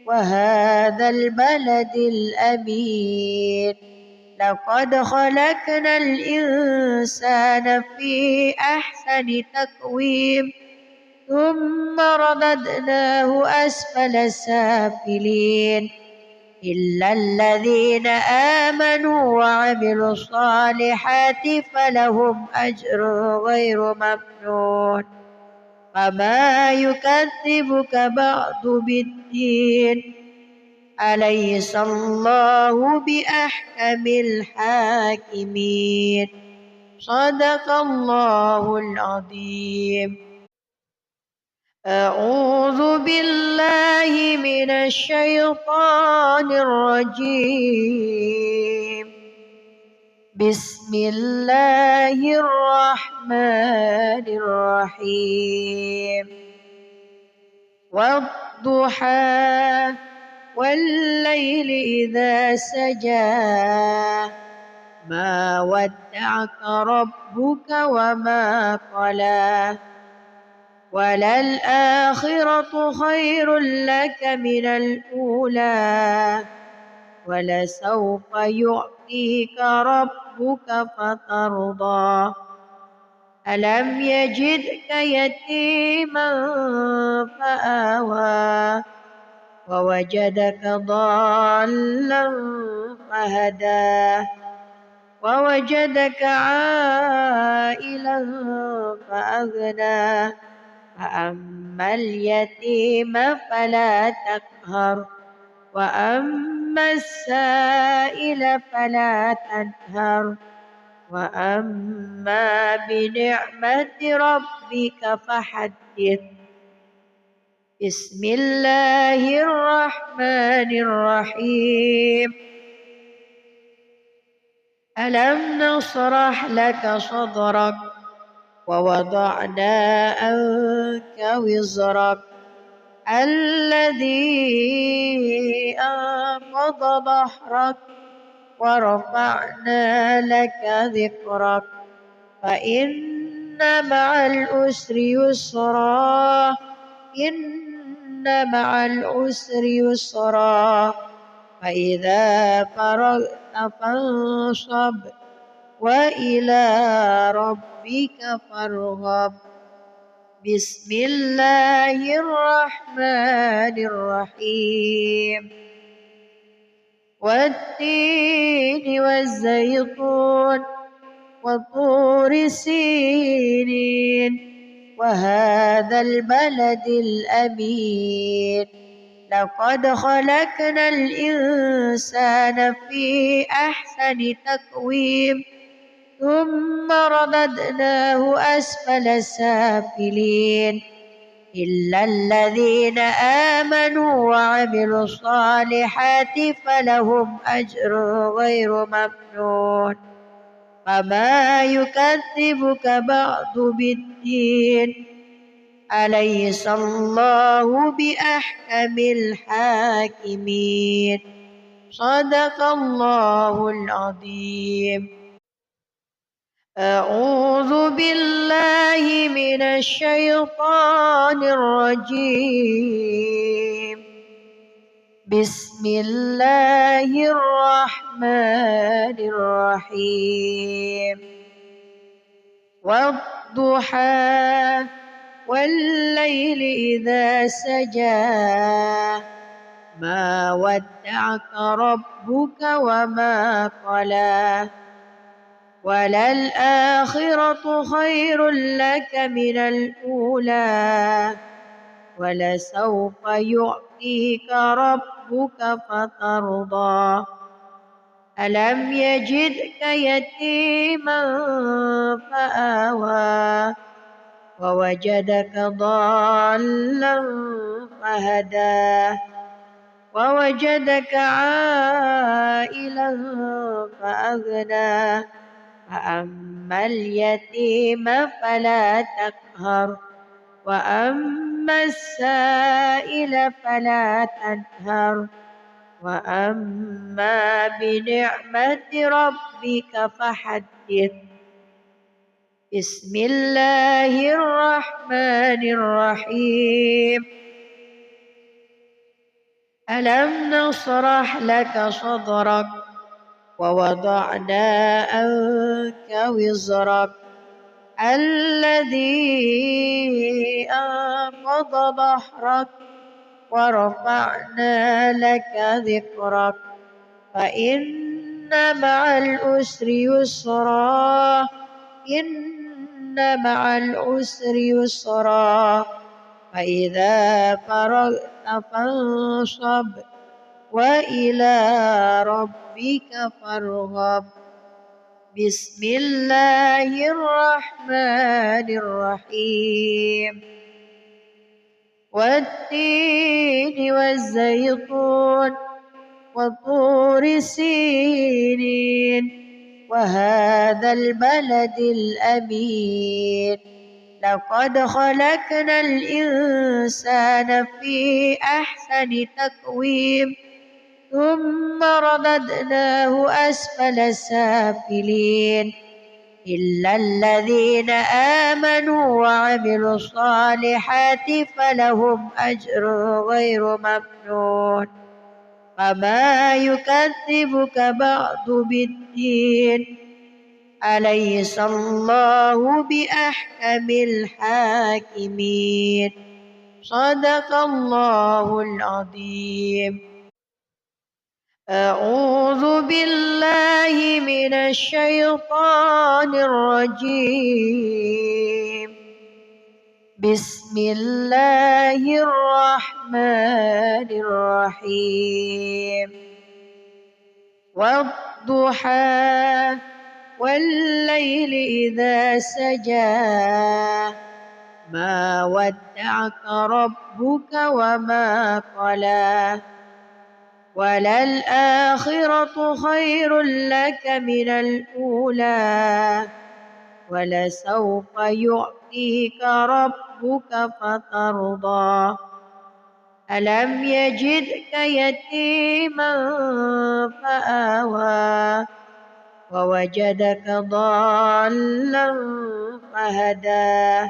وهذا البلد الأمين لقد خلقنا الإنسان في أحسن تقويم ثم رددناه أسفل سافلين إلا الذين آمنوا وعملوا الصالحات فلهم أجر غير ممنون. فما يكذبك بعد بالدين أليس الله بأحكم الحاكمين. صدق الله العظيم. أعوذ بالله من الشيطان الرجيم. بسم الله الرحمن الرحيم والضحى والليل إذا سجى ما ودعك ربك وما قلى وللآخرة خير لك من الأولى ولسوف يعطيك ربك فترضى ألم يجدك يتيما فآوى ووجدك ضالا فهدى ووجدك عائلا فأغنى فأما اليتيم فلا تقهر وأما السائل فلا تنهر وأما بنعمة ربك فحدث بسم الله الرحمن الرحيم ألم نشرح لك صدرك ووضعنا عنك وزرك الذي أنقض ظهرك ورفعنا لك ذكرك فإن مع العسر يسرا إن مع العسر يسرا فإذا فرغت فانصب وإلى ربك فارغب بسم الله الرحمن الرحيم والتين والزيتون وطور سينين وهذا البلد الأمين لقد خلقنا الإنسان في أحسن تقويم ثم رددناه أسفل سافلين إلا الذين آمنوا وعملوا الصالحات فلهم أجر غير ممنون فما يكذبك بعد بالدين أليس الله بأحكم الحاكمين صدق الله العظيم أعوذ بالله من الشيطان الرجيم بسم الله الرحمن الرحيم والضحى والليل إذا سجى ما ودعك ربك وما قلى وللآخرة خير لك من الأولى ولسوف يعطيك ربك فترضى ألم يجدك يتيما فآوى ووجدك ضالا فهدى ووجدك عائلا فأغنى فأما اليتيم فلا تقهر وأما السائل فلا تنهر وأما بنعمة ربك فحدث بسم الله الرحمن الرحيم ألم نشرح لك صدرك ووضعنا عنك وزرك الذي أنقض ظهرك ورفعنا لك ذكرك فإن مع العسر يسرا إن مع العسر يسرا فإذا فرغت فانصب وإلى ربك فارغب بسم الله الرحمن الرحيم والتين والزيتون وطور سينين وهذا البلد الأمين لقد خلقنا الإنسان في أحسن تقويم ثم رددناه أسفل سافلين إلا الذين آمنوا وعملوا الصالحات فلهم أجر غير ممنون فما يكذبك بعد بالدين أليس الله بأحكم الحاكمين صدق الله العظيم. أعوذ بالله من الشيطان الرجيم. بسم الله الرحمن الرحيم. والضحى والليل إذا سجى ما ودعك ربك وما قلى وللآخرة خير لك من الأولى ولسوف يعطيك ربك فترضى ألم يجدك يتيما فآوى ووجدك ضالا فهدى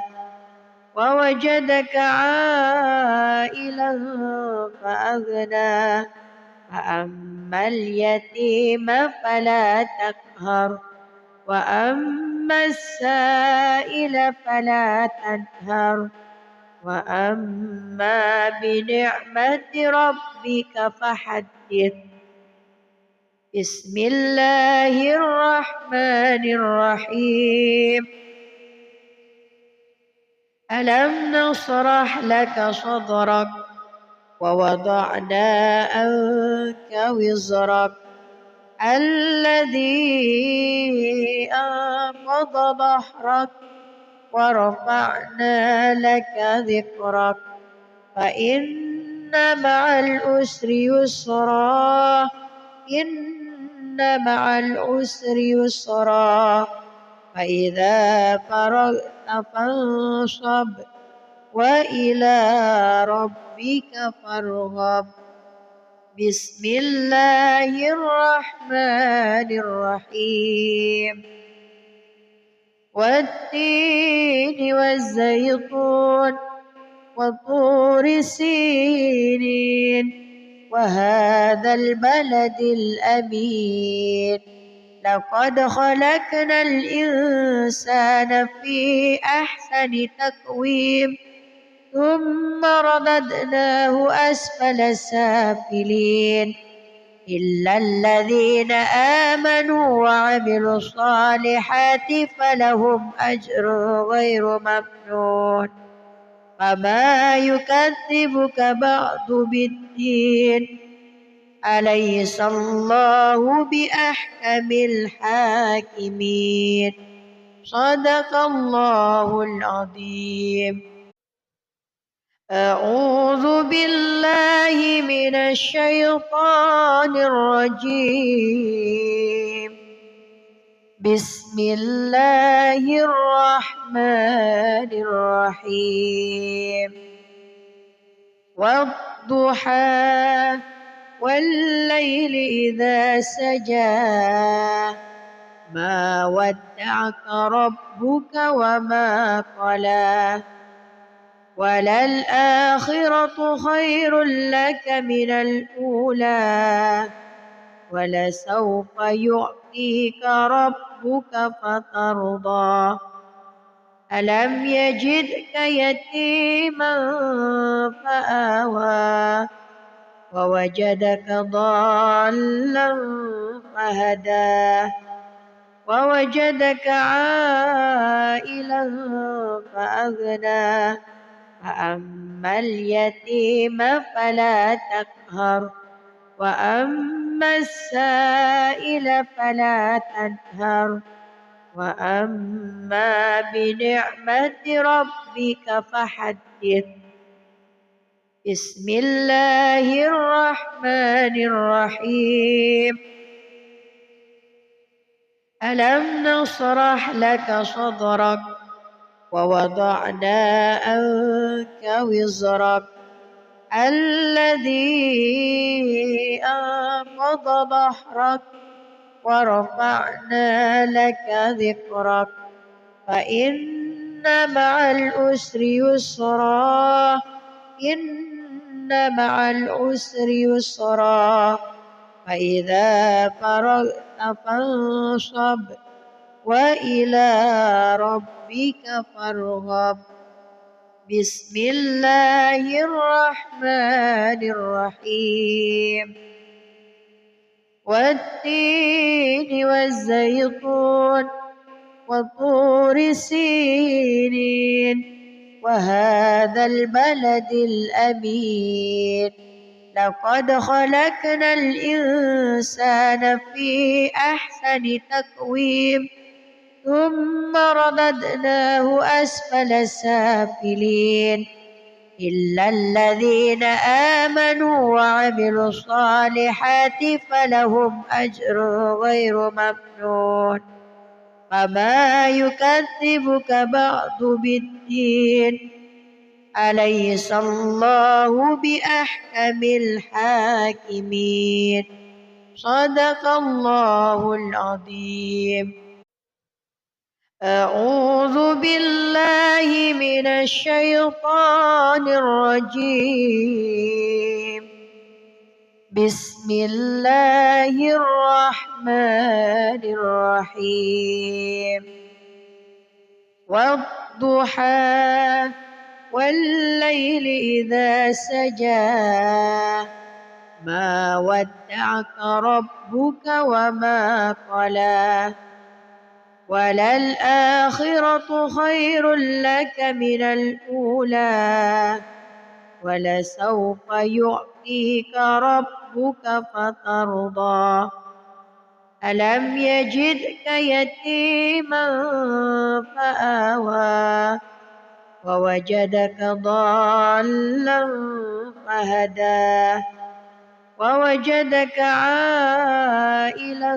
ووجدك عائلا فأغنى فأما اليتيم فلا تقهر وأما السائل فلا تنهر وأما بنعمة ربك فحدث. بسم الله الرحمن الرحيم. ألم نشرح لك صدرك ووضعنا عنك وزرك الذي أنقض ظهرك ورفعنا لك ذكرك فإن مع العسر يسرا إن مع العسر يسرا فإذا فرغت فانصب وإلى ربك فارغب. بسم الله الرحمن الرحيم. والتين والزيتون وطور سينين وهذا البلد الأمين لقد خلقنا الإنسان في أحسن تقويم ثم رددناه أسفل سافلين إلا الذين آمنوا وعملوا الصالحات فلهم أجر غير ممنون فما يكذبك بعد بالدين أليس الله بأحكم الحاكمين صدق الله العظيم. أعوذ بالله من الشيطان الرجيم. بسم الله الرحمن الرحيم. والضحى والليل إذا سجى ما ودعك ربك وما قلى وللآخرة خير لك من الأولى ولسوف يعطيك ربك فترضى ألم يجدك يتيما فآوى ووجدك ضالا فهدى ووجدك عائلا فأغنى فأما اليتيم فلا تقهر وأما السائل فلا تنهر وأما بنعمة ربك فحدث. بسم الله الرحمن الرحيم. ألم نشرح لك صدرك ووضعنا عنك وزرك الذي أنقض ظهرك ورفعنا لك ذكرك فإن مع العسر يسرا إن مع العسر يسرا فإذا فرغت فانصب وإلى ربك فارغب بسم الله الرحمن الرحيم والتين والزيتون وطور سينين وهذا البلد الأمين لقد خلقنا الإنسان في أحسن تقويم ثم رددناه أسفل سافلين إلا الذين آمنوا وعملوا الصالحات فلهم أجر غير ممنون فما يكذبك بعد بالدين أليس الله بأحكم الحاكمين صدق الله العظيم. أعوذ بالله من الشيطان الرجيم بسم الله الرحمن الرحيم والضحى والليل إذا سجى ما ودعك ربك وما قلى وللآخرة خير لك من الأولى ولسوف يعطيك ربك فترضى ألم يجدك يتيما فآوى ووجدك ضالا فهدى ووجدك عائلا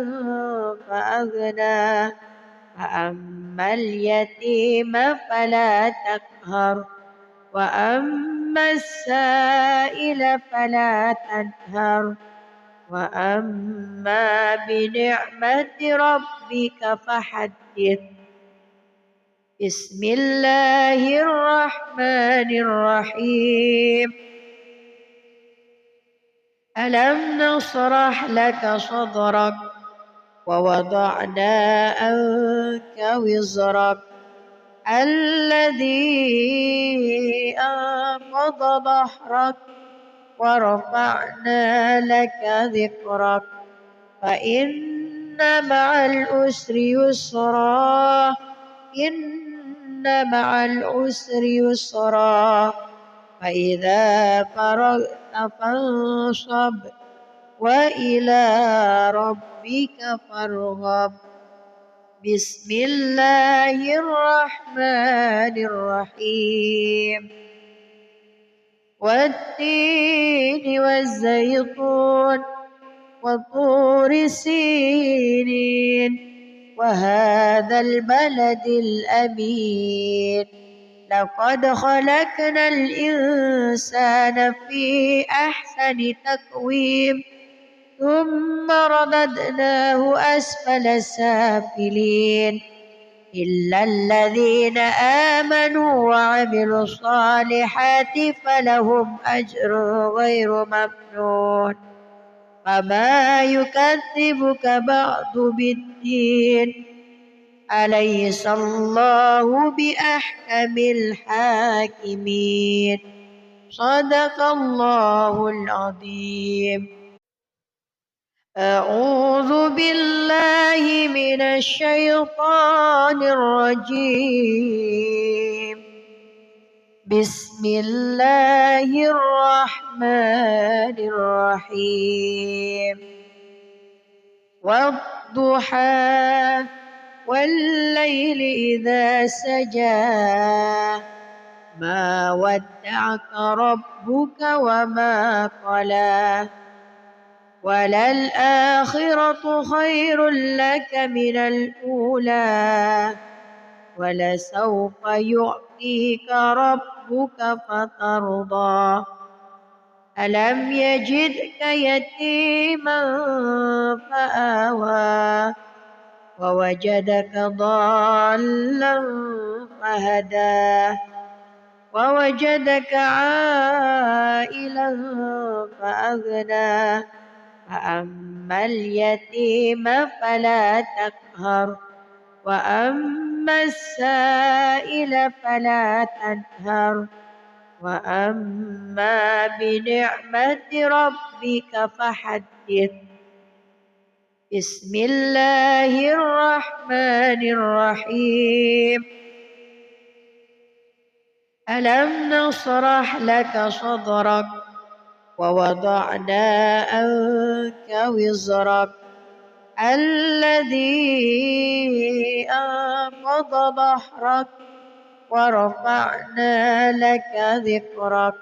فأغنى فأما اليتيم فلا تقهر وأما السائل فلا تنهر وأما بنعمة ربك فحدث بسم الله الرحمن الرحيم ألم نشرح لك صدرك ووضعنا عنك وزرك الذي أنقض ظهرك ورفعنا لك ذكرك فإن مع العسر يسرا إن مع العسر يسرا فإذا فرغت فانصب وإلى ربك فارغب بسم الله الرحمن الرحيم والتين والزيتون وطور سينين وهذا البلد الأمين لقد خلقنا الإنسان في أحسن تقويم ثم رددناه أسفل سافلين إلا الذين آمنوا وعملوا الصالحات فلهم أجر غير ممنون فما يكذبك بعد بالدين أليس الله بأحكم الحاكمين صدق الله العظيم. أعوذ بالله من الشيطان الرجيم بسم الله الرحمن الرحيم والضحى والليل إذا سجى ما ودعك ربك وما قلى وللآخرة خير لك من الأولى ولسوف يعطيك ربك فترضى ألم يجدك يتيما فآوى ووجدك ضالا فهدى ووجدك عائلا فأغنى فأما اليتيم فلا تقهر وأما السائل فلا تنهر وأما بنعمة ربك فحدث بسم الله الرحمن الرحيم ألم نشرح لك صدرك ووضعنا عنك وزرك الذي أنقض ظهرك ورفعنا لك ذكرك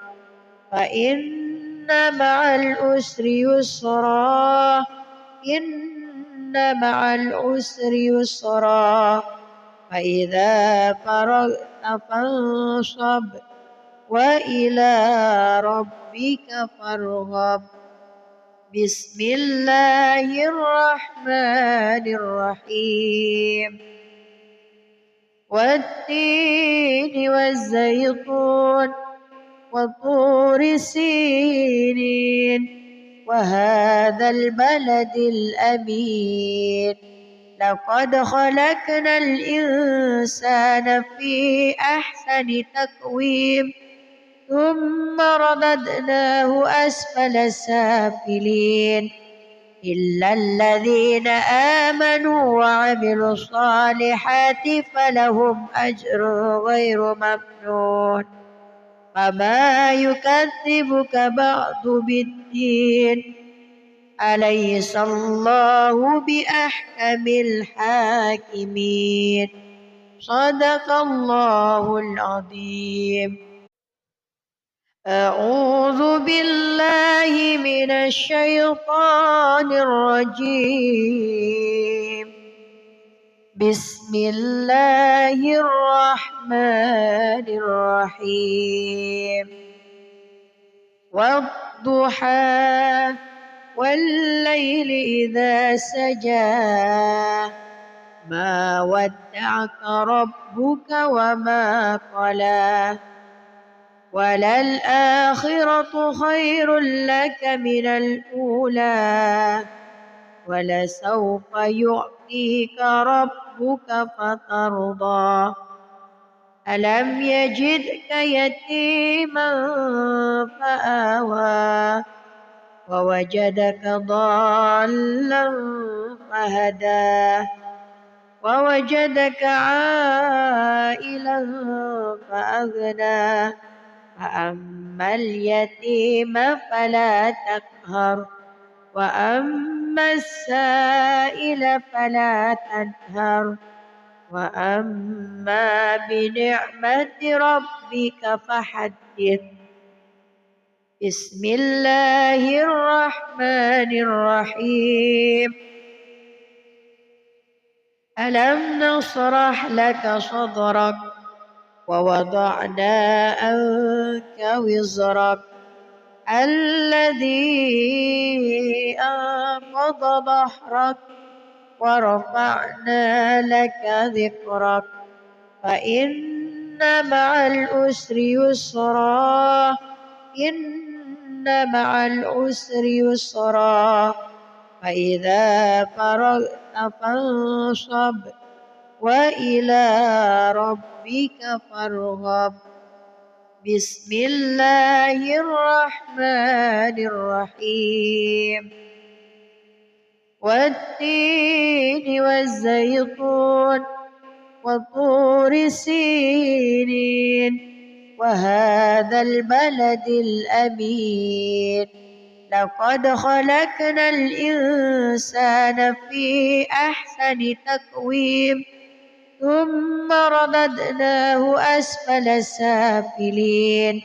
فإن مع العسر يسرا إن مع العسر يسرا فإذا فرغت فانصب وإلى ربك فارغب بسم الله الرحمن الرحيم والتين والزيتون وطور سينين وهذا البلد الأمين لقد خلقنا الإنسان في أحسن تقويم ثم رددناه أسفل سافلين إلا الذين آمنوا وعملوا الصالحات فلهم أجر غير ممنون فما يكذبك بعد بالدين أليس الله بأحكم الحاكمين صدق الله العظيم أعوذ بالله من الشيطان الرجيم بسم الله الرحمن الرحيم والضحى والليل إذا سجى ما ودعك ربك وما قلى وللآخرة خير لك من الأولى ولسوف يعطيك ربك فترضى ألم يجدك يتيما فآوى ووجدك ضالا فهدى ووجدك عائلا فأغنى فأما اليتيم فلا تقهر وأما السائل فلا تنهر وأما بنعمة ربك فحدث بسم الله الرحمن الرحيم ألم نشرح لك صدرك ووضعنا عنك وزرك الذي أنقض ظهرك ورفعنا لك ذكرك فإن مع العسر يسرا إن مع العسر يسرا فإذا فرغت فانصب وإلى ربك فارغب بسم الله الرحمن الرحيم والتين والزيتون وطور سينين وهذا البلد الأمين لقد خلقنا الإنسان في أحسن تقويم ثم رددناه أسفل سافلين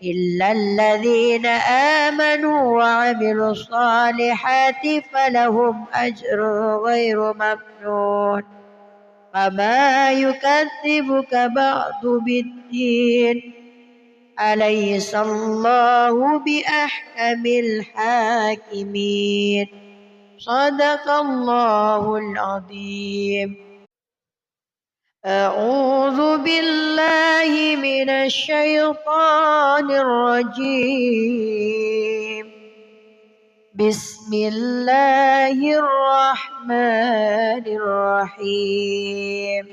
إلا الذين آمنوا وعملوا الصالحات فلهم أجر غير ممنون فما يكذبك بعد بالدين أليس الله بأحكم الحاكمين صدق الله العظيم. أعوذ بالله من الشيطان الرجيم. بسم الله الرحمن الرحيم.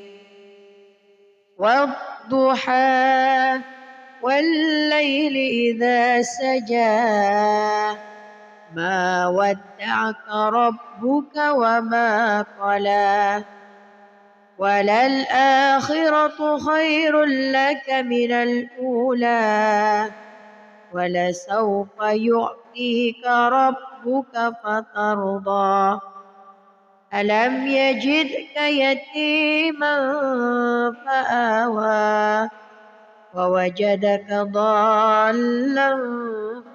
والضحى والليل إذا سجى ما ودعك ربك وما قلى وللآخرة خير لك من الأولى ولسوف يعطيك ربك فترضى ألم يجدك يتيما فآوى ووجدك ضالا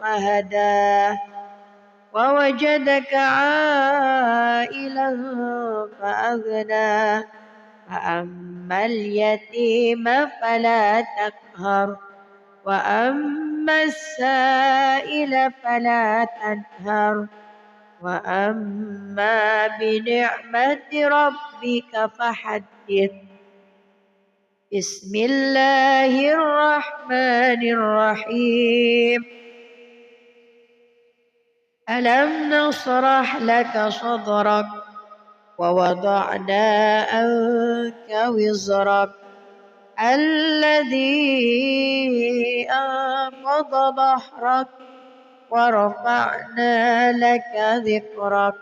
فهدى ووجدك عائلا فأغنى فأما اليتيم فلا تقهر وأما السائل فلا تنهر وأما بنعمة ربك فحدث. بسم الله الرحمن الرحيم. ألم نشرح لك صدرك ووضعنا عنك وزرك الذي أنقض ظهرك ورفعنا لك ذكرك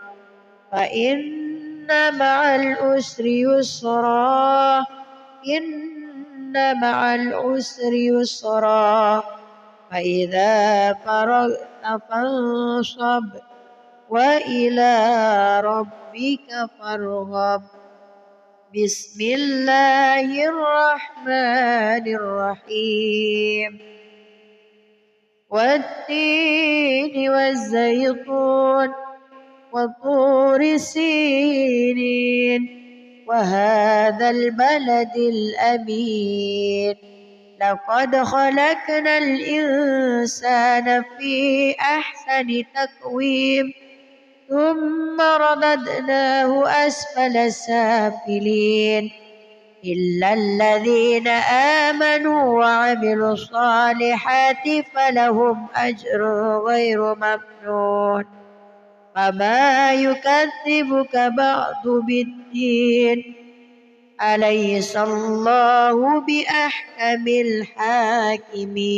فإن مع العسر يسرا إن مع العسر يسرا فإذا فرغت فانصب وإلى ربك فارغب. بسم الله الرحمن الرحيم. والتين والزيتون وطور سينين وهذا البلد الأمين لقد خلقنا الإنسان في أحسن تقويم ثم رددناه أسفل سافلين إلا الذين آمنوا وعملوا الصالحات فلهم أجر غير ممنون فما يكذبك بعد بالدين أليس الله بأحكم الحاكمين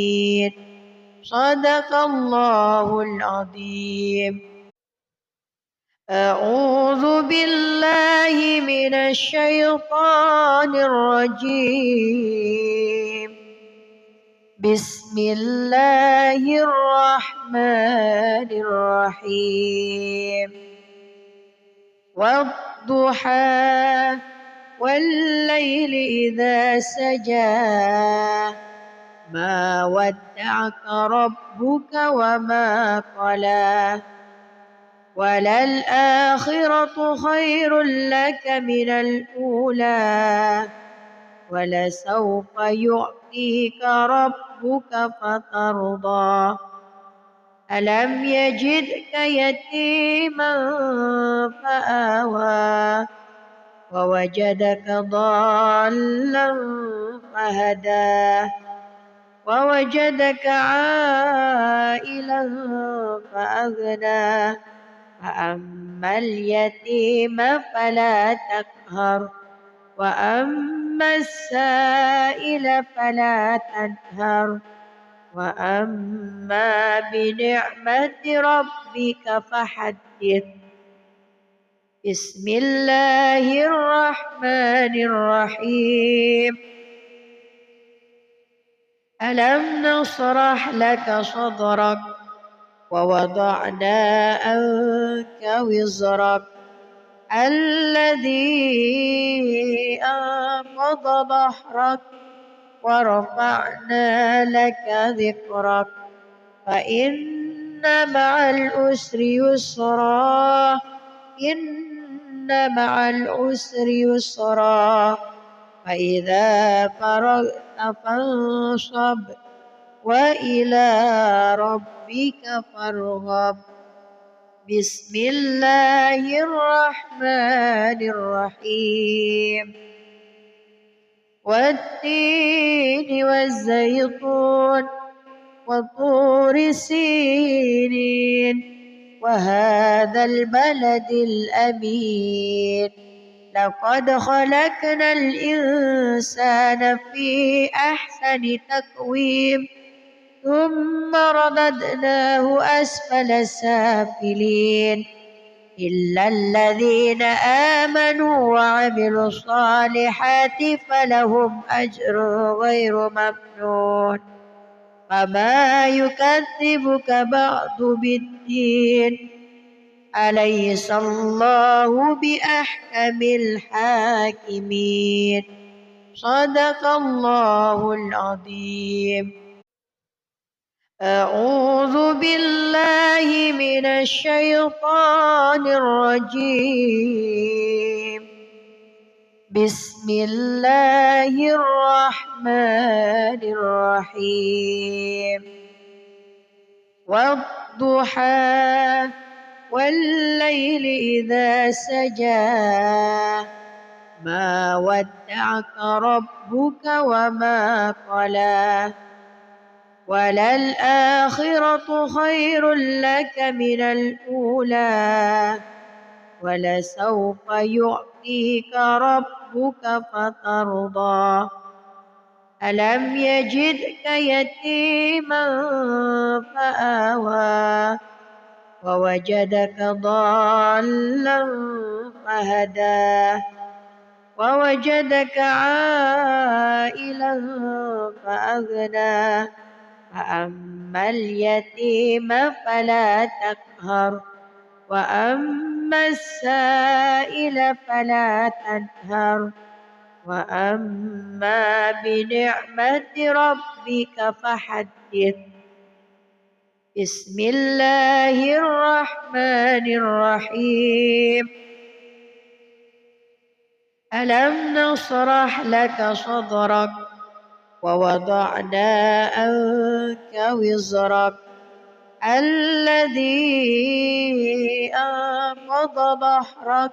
صدق الله العظيم. أعوذ بالله من الشيطان الرجيم. بسم الله الرحمن الرحيم. والضحى والليل إذا سجى ما ودعك ربك وما قلى وللآخرة خير لك من الأولى ولسوف يعطيك ربك فترضى ألم يجدك يتيما فآوى ووجدك ضالا فهدى ووجدك عائلا فأغنى فأما اليتيم فلا تقهر وأما السائل فلا تنهر وأما بنعمة ربك فحدث. بسم الله الرحمن الرحيم. ألم نشرح لك صدرك ووضعنا عنك وزرك الذي أنقض ظهرك ورفعنا لك ذكرك فإن مع العسر يسرا إن مع العسر يسرا فإذا فرغت فانصب وإلى ربك فارغب بسم الله الرحمن الرحيم والتين والزيتون وطور سينين وهذا البلد الأمين لقد خلقنا الإنسان في أحسن تقويم ثم رددناه أسفل سافلين إلا الذين آمنوا وعملوا الصالحات فلهم أجر غير ممنون فما يكذبك بعد بالدين أليس الله بأحكم الحاكمين صدق الله العظيم. أعوذ بالله من الشيطان الرجيم بسم الله الرحمن الرحيم والضحى والليل إذا سجى ما ودعك ربك وما قلى وللآخرة خير لك من الأولى ولسوف يعطيك ربك فترضى ألم يجدك يتيما فآوى ووجدك ضالا فهدى ووجدك عائلا فأغنى فأما اليتيم فلا تقهر وأما السائل فلا تنهر وأما بنعمة ربك فحدث بسم الله الرحمن الرحيم ألم نشرح لك صدرك ووضعنا عنك وزرك الذي أنقض ظهرك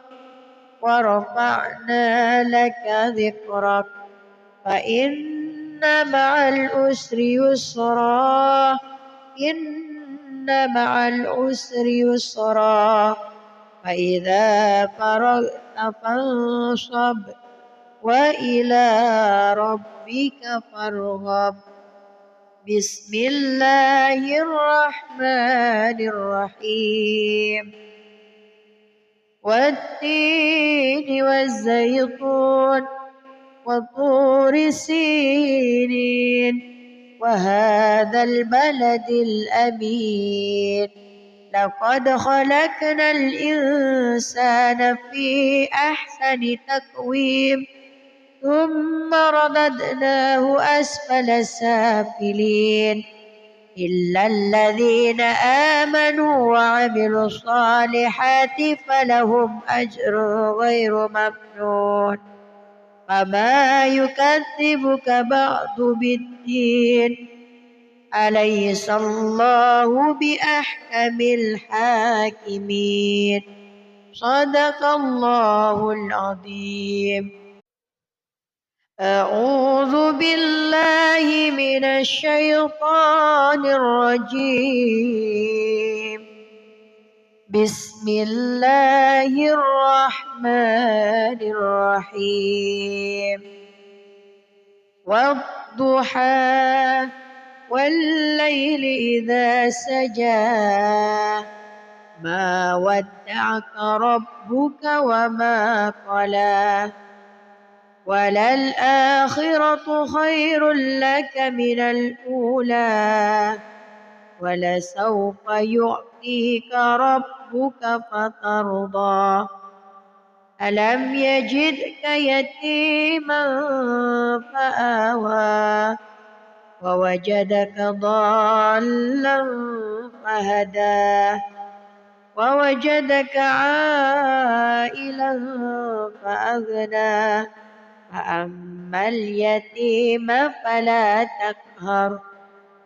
ورفعنا لك ذكرك فإن مع العسر يسرا إن مع العسر يسرا فإذا فرغت فانصب وإلى ربك فارغب بسم الله الرحمن الرحيم والتين والزيتون وطور سينين وهذا البلد الأمين لقد خلقنا الإنسان في أحسن تقويم ثم رددناه أسفل سافلين إلا الذين آمنوا وعملوا الصالحات فلهم أجر غير ممنون فما يكذبك بعد بالدين أليس الله بأحكم الحاكمين صدق الله العظيم. أعوذ بالله من الشيطان الرجيم بسم الله الرحمن الرحيم والضحى والليل إذا سجى ما ودعك ربك وما قلى وللآخرة خير لك من الأولى ولسوف يعطيك ربك فترضى ألم يجدك يتيما فآوى ووجدك ضالا فهدى ووجدك عائلا فأغنى فأما اليتيم فلا تقهر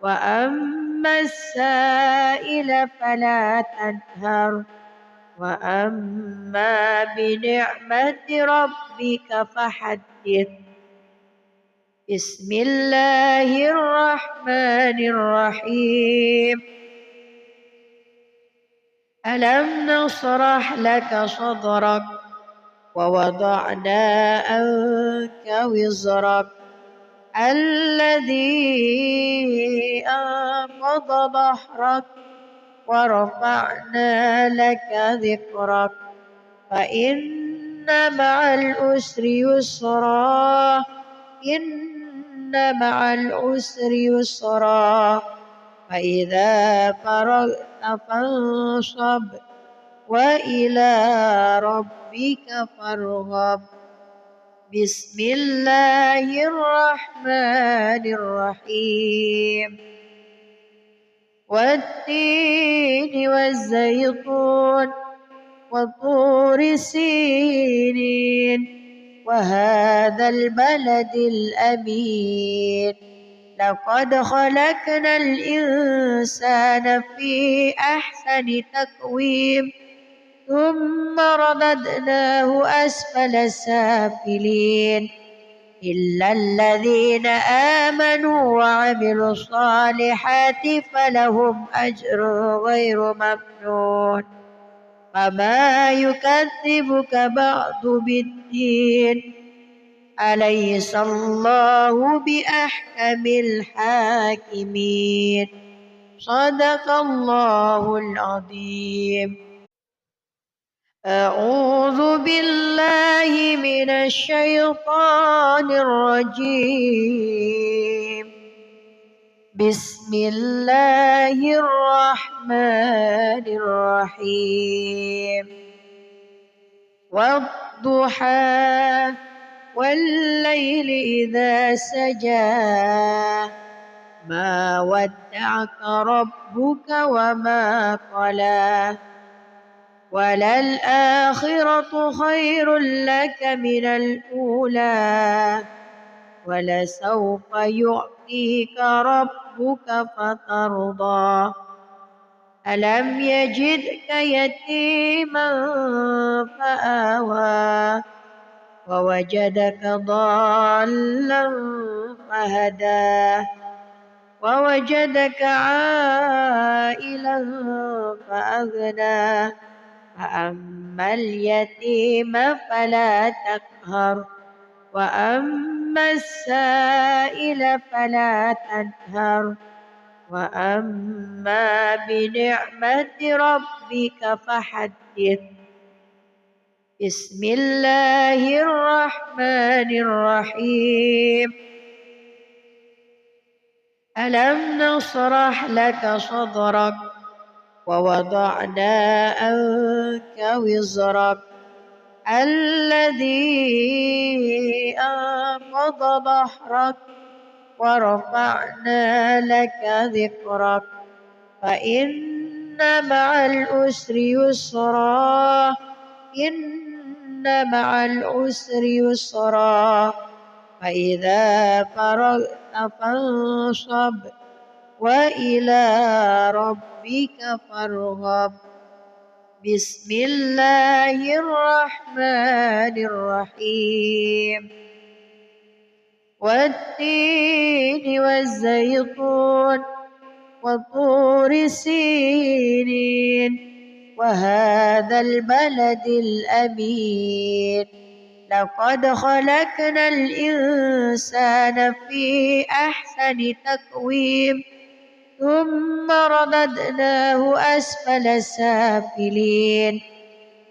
وأما السائل فلا تنهر وأما بنعمة ربك فحدث. بسم الله الرحمن الرحيم. ألم نشرح لك صدرك ووضعنا عنك وزرك الذي أنقض ظهرك ورفعنا لك ذكرك فإن مع العسر يسرا إن مع العسر يسرا فإذا فرغت فانصب وإلى ربك فارغب. بسم الله الرحمن الرحيم. والتين والزيتون وطور سينين وهذا البلد الأمين لقد خلقنا الإنسان في أحسن تقويم ثم رددناه أسفل سافلين إلا الذين آمنوا وعملوا الصالحات فلهم أجر غير ممنون فما يكذبك بعد بالدين أليس الله بأحكم الحاكمين. صدق الله العظيم. أعوذ بالله من الشيطان الرجيم. بسم الله الرحمن الرحيم. والضحى والليل إذا سجى ما ودعك ربك وما قلى وللآخرة خير لك من الأولى ولسوف يعطيك ربك فترضى ألم يجدك يتيما فآوى ووجدك ضالا فهدى ووجدك عائلا فأغنى فأما اليتيم فلا تقهر وأما السائل فلا تنهر وأما بنعمة ربك فحدث. بسم الله الرحمن الرحيم. ألم نشرح لك صدرك ووضعنا عنك وزرك الذي أنقض ظهرك ورفعنا لك ذكرك فإن مع العسر يسرا إن مع العسر يسرا فإذا فرغت فانصب وإلى ربك فارغب. بسم الله الرحمن الرحيم. والتين والزيتون وطور سينين وهذا البلد الأمين لقد خلقنا الإنسان في أحسن تقويم ثم رددناه أسفل سافلين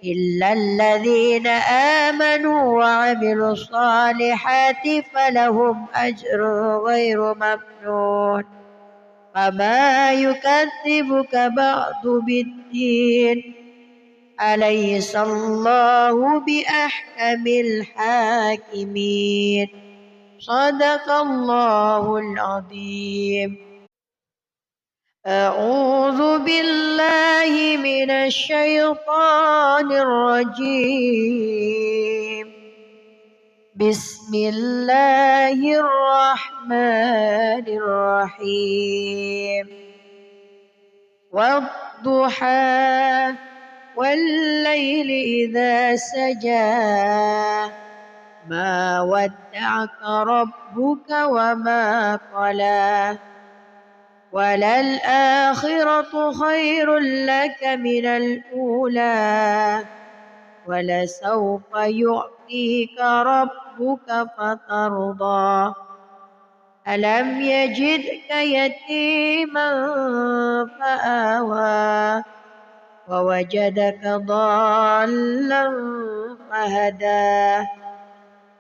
إلا الذين آمنوا وعملوا الصالحات فلهم أجر غير ممنون فما يكذبك بعد بالدين أليس الله بأحكم الحاكمين. صدق الله العظيم. أعوذ بالله من الشيطان الرجيم. بسم الله الرحمن الرحيم. والضحى والليل إذا سجى ما ودعك ربك وما قلى وللآخرة خير لك من الأولى ولسوف يعطيك ربك فترضى ألم يجدك يتيما فآوى ووجدك ضالا فهدى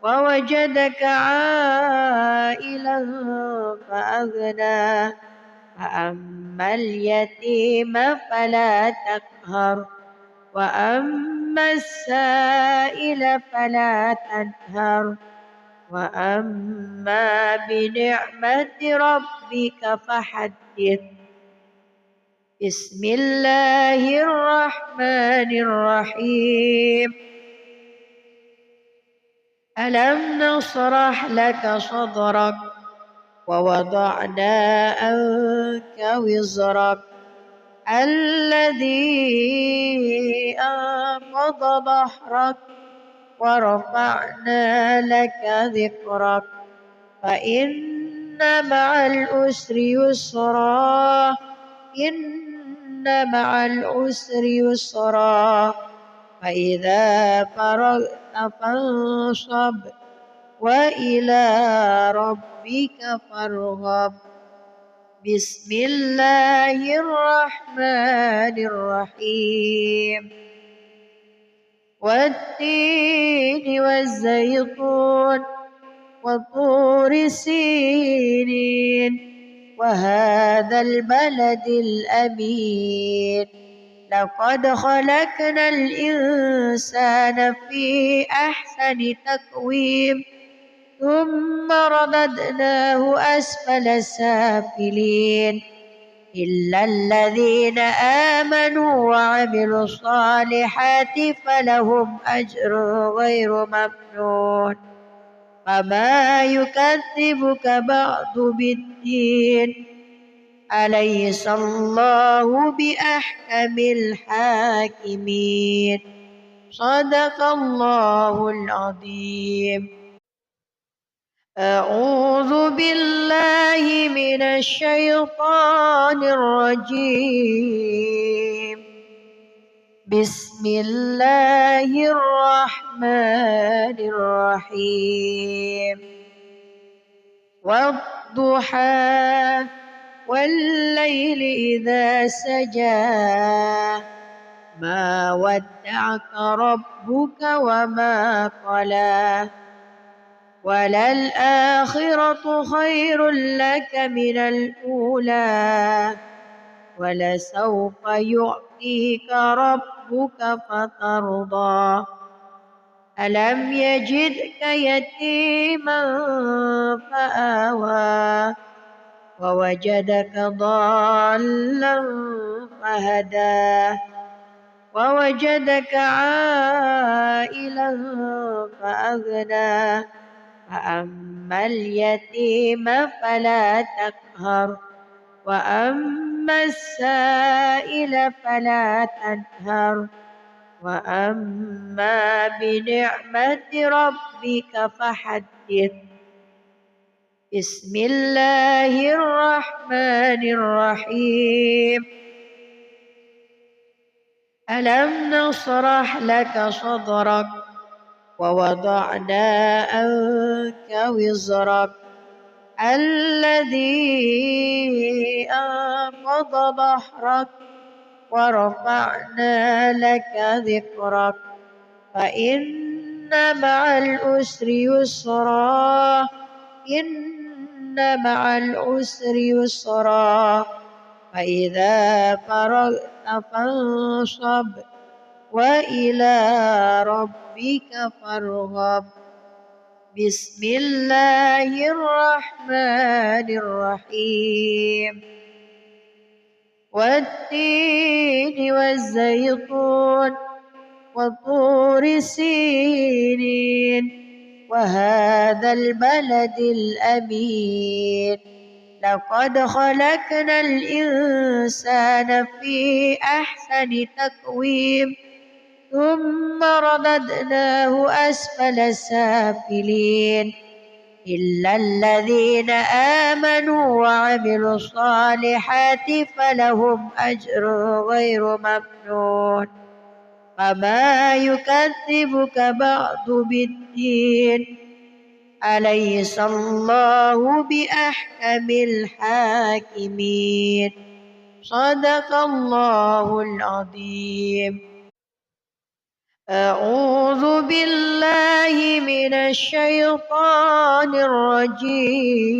ووجدك عائلا فأغنى فأما اليتيم فلا تقهر وأما السائل فلا تنهر وأما بنعمة ربك فحدث. بسم الله الرحمن الرحيم. ألم نشرح لك صدرك ووضعنا عنك وزرك الذي أنقض ظهرك ورفعنا لك ذكرك فإن مع العسر يسرا إن مع العسر يسرا فإذا فرغت فانصب وإلى ربك فارغب. بسم الله الرحمن الرحيم. والتين والزيتون وطور سينين وهذا البلد الأمين لقد خلقنا الإنسان في أحسن تقويم ثم رددناه أسفل سافلين إلا الذين آمنوا وعملوا الصالحات فلهم أجر غير ممنون فما يكذبك بعد بالدين أليس الله بأحكم الحاكمين. صدق الله العظيم. أعوذ بالله من الشيطان الرجيم. بسم الله الرحمن الرحيم. والضحى والليل إذا سجى ما ودعك ربك وما قلى وللآخرة خير لك من الأولى ولسوف يعطيك ربك فترضى ألم يجدك يتيما فآوى ووجدك ضالا فهدى ووجدك عائلا فأغنى فأما اليتيم فلا تقهر وأما السائل فلا تنهر وأما بنعمة ربك فحدث. بسم الله الرحمن الرحيم. ألم نشرح لك صدرك ووضعنا عنك وزرك الذي أنقض ظهرك ورفعنا لك ذكرك فإن مع العسر يسرا إن مع العسر يسرا فإذا فرغت فانصب وإلى ربك فارغب. بسم الله الرحمن الرحيم والتين والزيتون وطور سينين وهذا البلد الأمين لقد خلقنا الإنسان في أحسن تقويم ثم رددناه أسفل سافلين إلا الذين آمنوا وعملوا الصالحات فلهم أجر غير ممنون فما يكذبك بعد بالدين أليس الله بأحكم الحاكمين صدق الله العظيم. أعوذ بالله من الشيطان الرجيم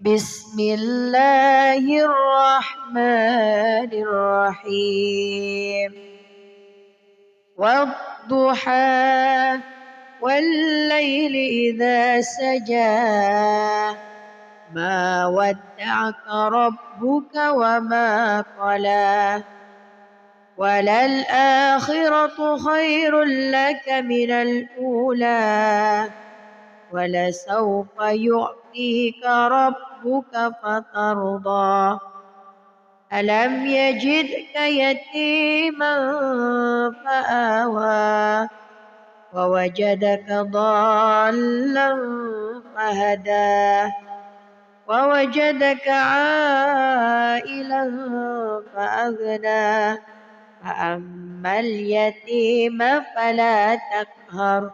بسم الله الرحمن الرحيم والضحى والليل إذا سجى ما ودعك ربك وما قلى وللآخرة خير لك من الأولى ولسوف يعطيك ربك فترضى ألم يجدك يتيما فآوى ووجدك ضالا فهدى ووجدك عائلا فأغنى فأما اليتيم فلا تقهر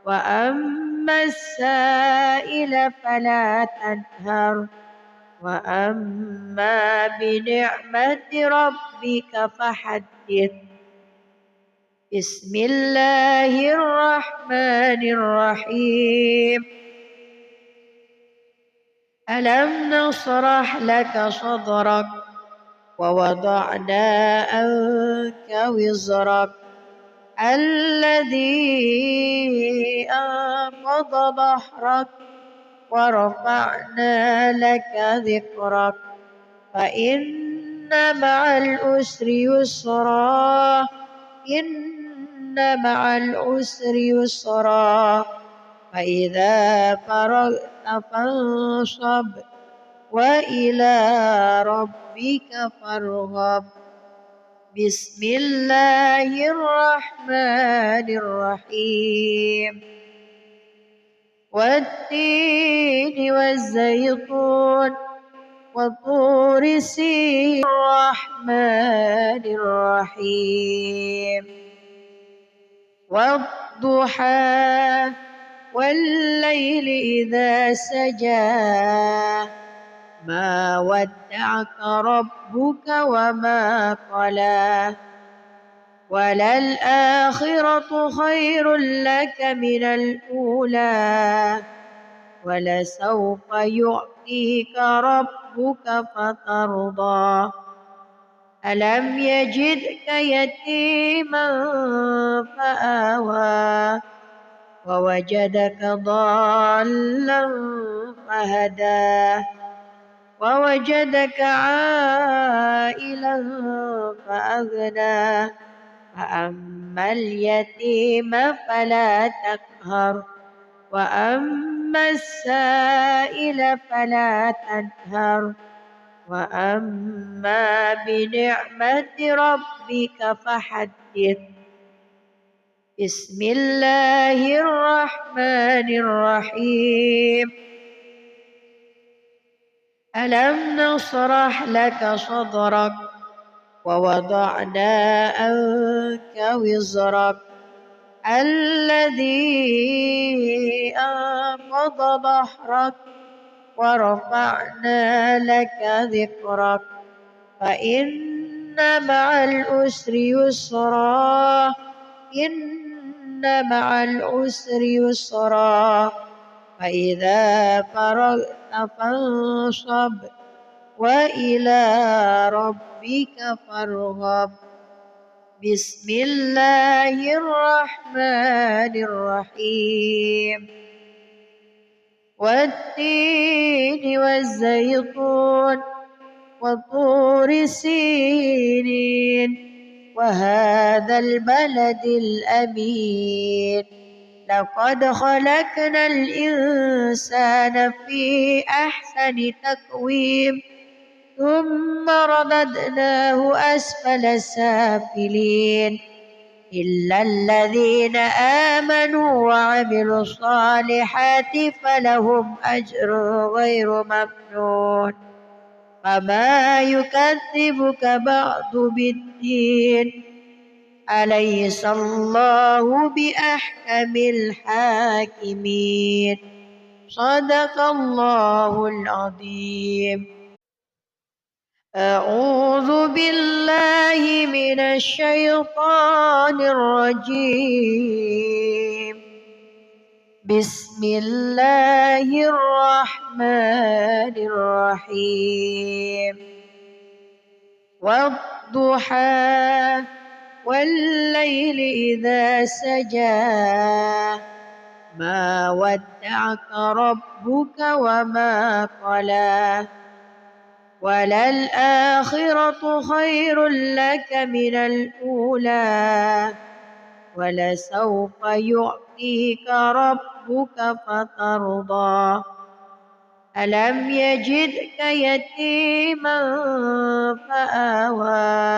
وأما السائل فلا تنهر وأما بنعمة ربك فحدث. بسم الله الرحمن الرحيم ألم نشرح لك صدرك ووضعنا عنك وزرك الذي أنقض ظهرك ورفعنا لك ذكرك فإن مع العسر يسرا إن مع العسر يسرا فإذا فرغت فانصب وإلى ربك فارغب. بسم الله الرحمن الرحيم والتين والزيتون وطور سينين الرحمن الرحيم والضحى والليل إذا سجى ما ودعك ربك وما قلى وللآخرة خير لك من الأولى ولسوف يعطيك ربك فترضى ألم يجدك يتيما فآوى ووجدك ضالا فهدى ووجدك عائلا فأغنى فأما اليتيم فلا تقهر وأما السائل فلا تنهر وأما بنعمة ربك فحدث. بسم الله الرحمن الرحيم ألم نشرح لك صدرك ووضعنا عنك وزرك الذي أنقض ظهرك ورفعنا لك ذكرك فإن مع العسر يسرا إن مع العسر يسرا فإذا فرغت فانصب وإلى ربك فارغب. بسم الله الرحمن الرحيم والتين والزيتون وطور سينين وهذا البلد الأمين لقد خلقنا الإنسان في أحسن تقويم ثم رددناه أسفل سافلين إلا الذين آمنوا وعملوا الصالحات فلهم أجر غير ممنون فما يكذبك بعد بالدين أليس الله بأحكم الحاكمين صدق الله العظيم. أعوذ بالله من الشيطان الرجيم بسم الله الرحمن الرحيم والضحى والليل إذا سجى ما ودعك ربك وما قلى وللآخرة خير لك من الأولى ولسوف يعطيك ربك فترضى ألم يجدك يتيما فآوى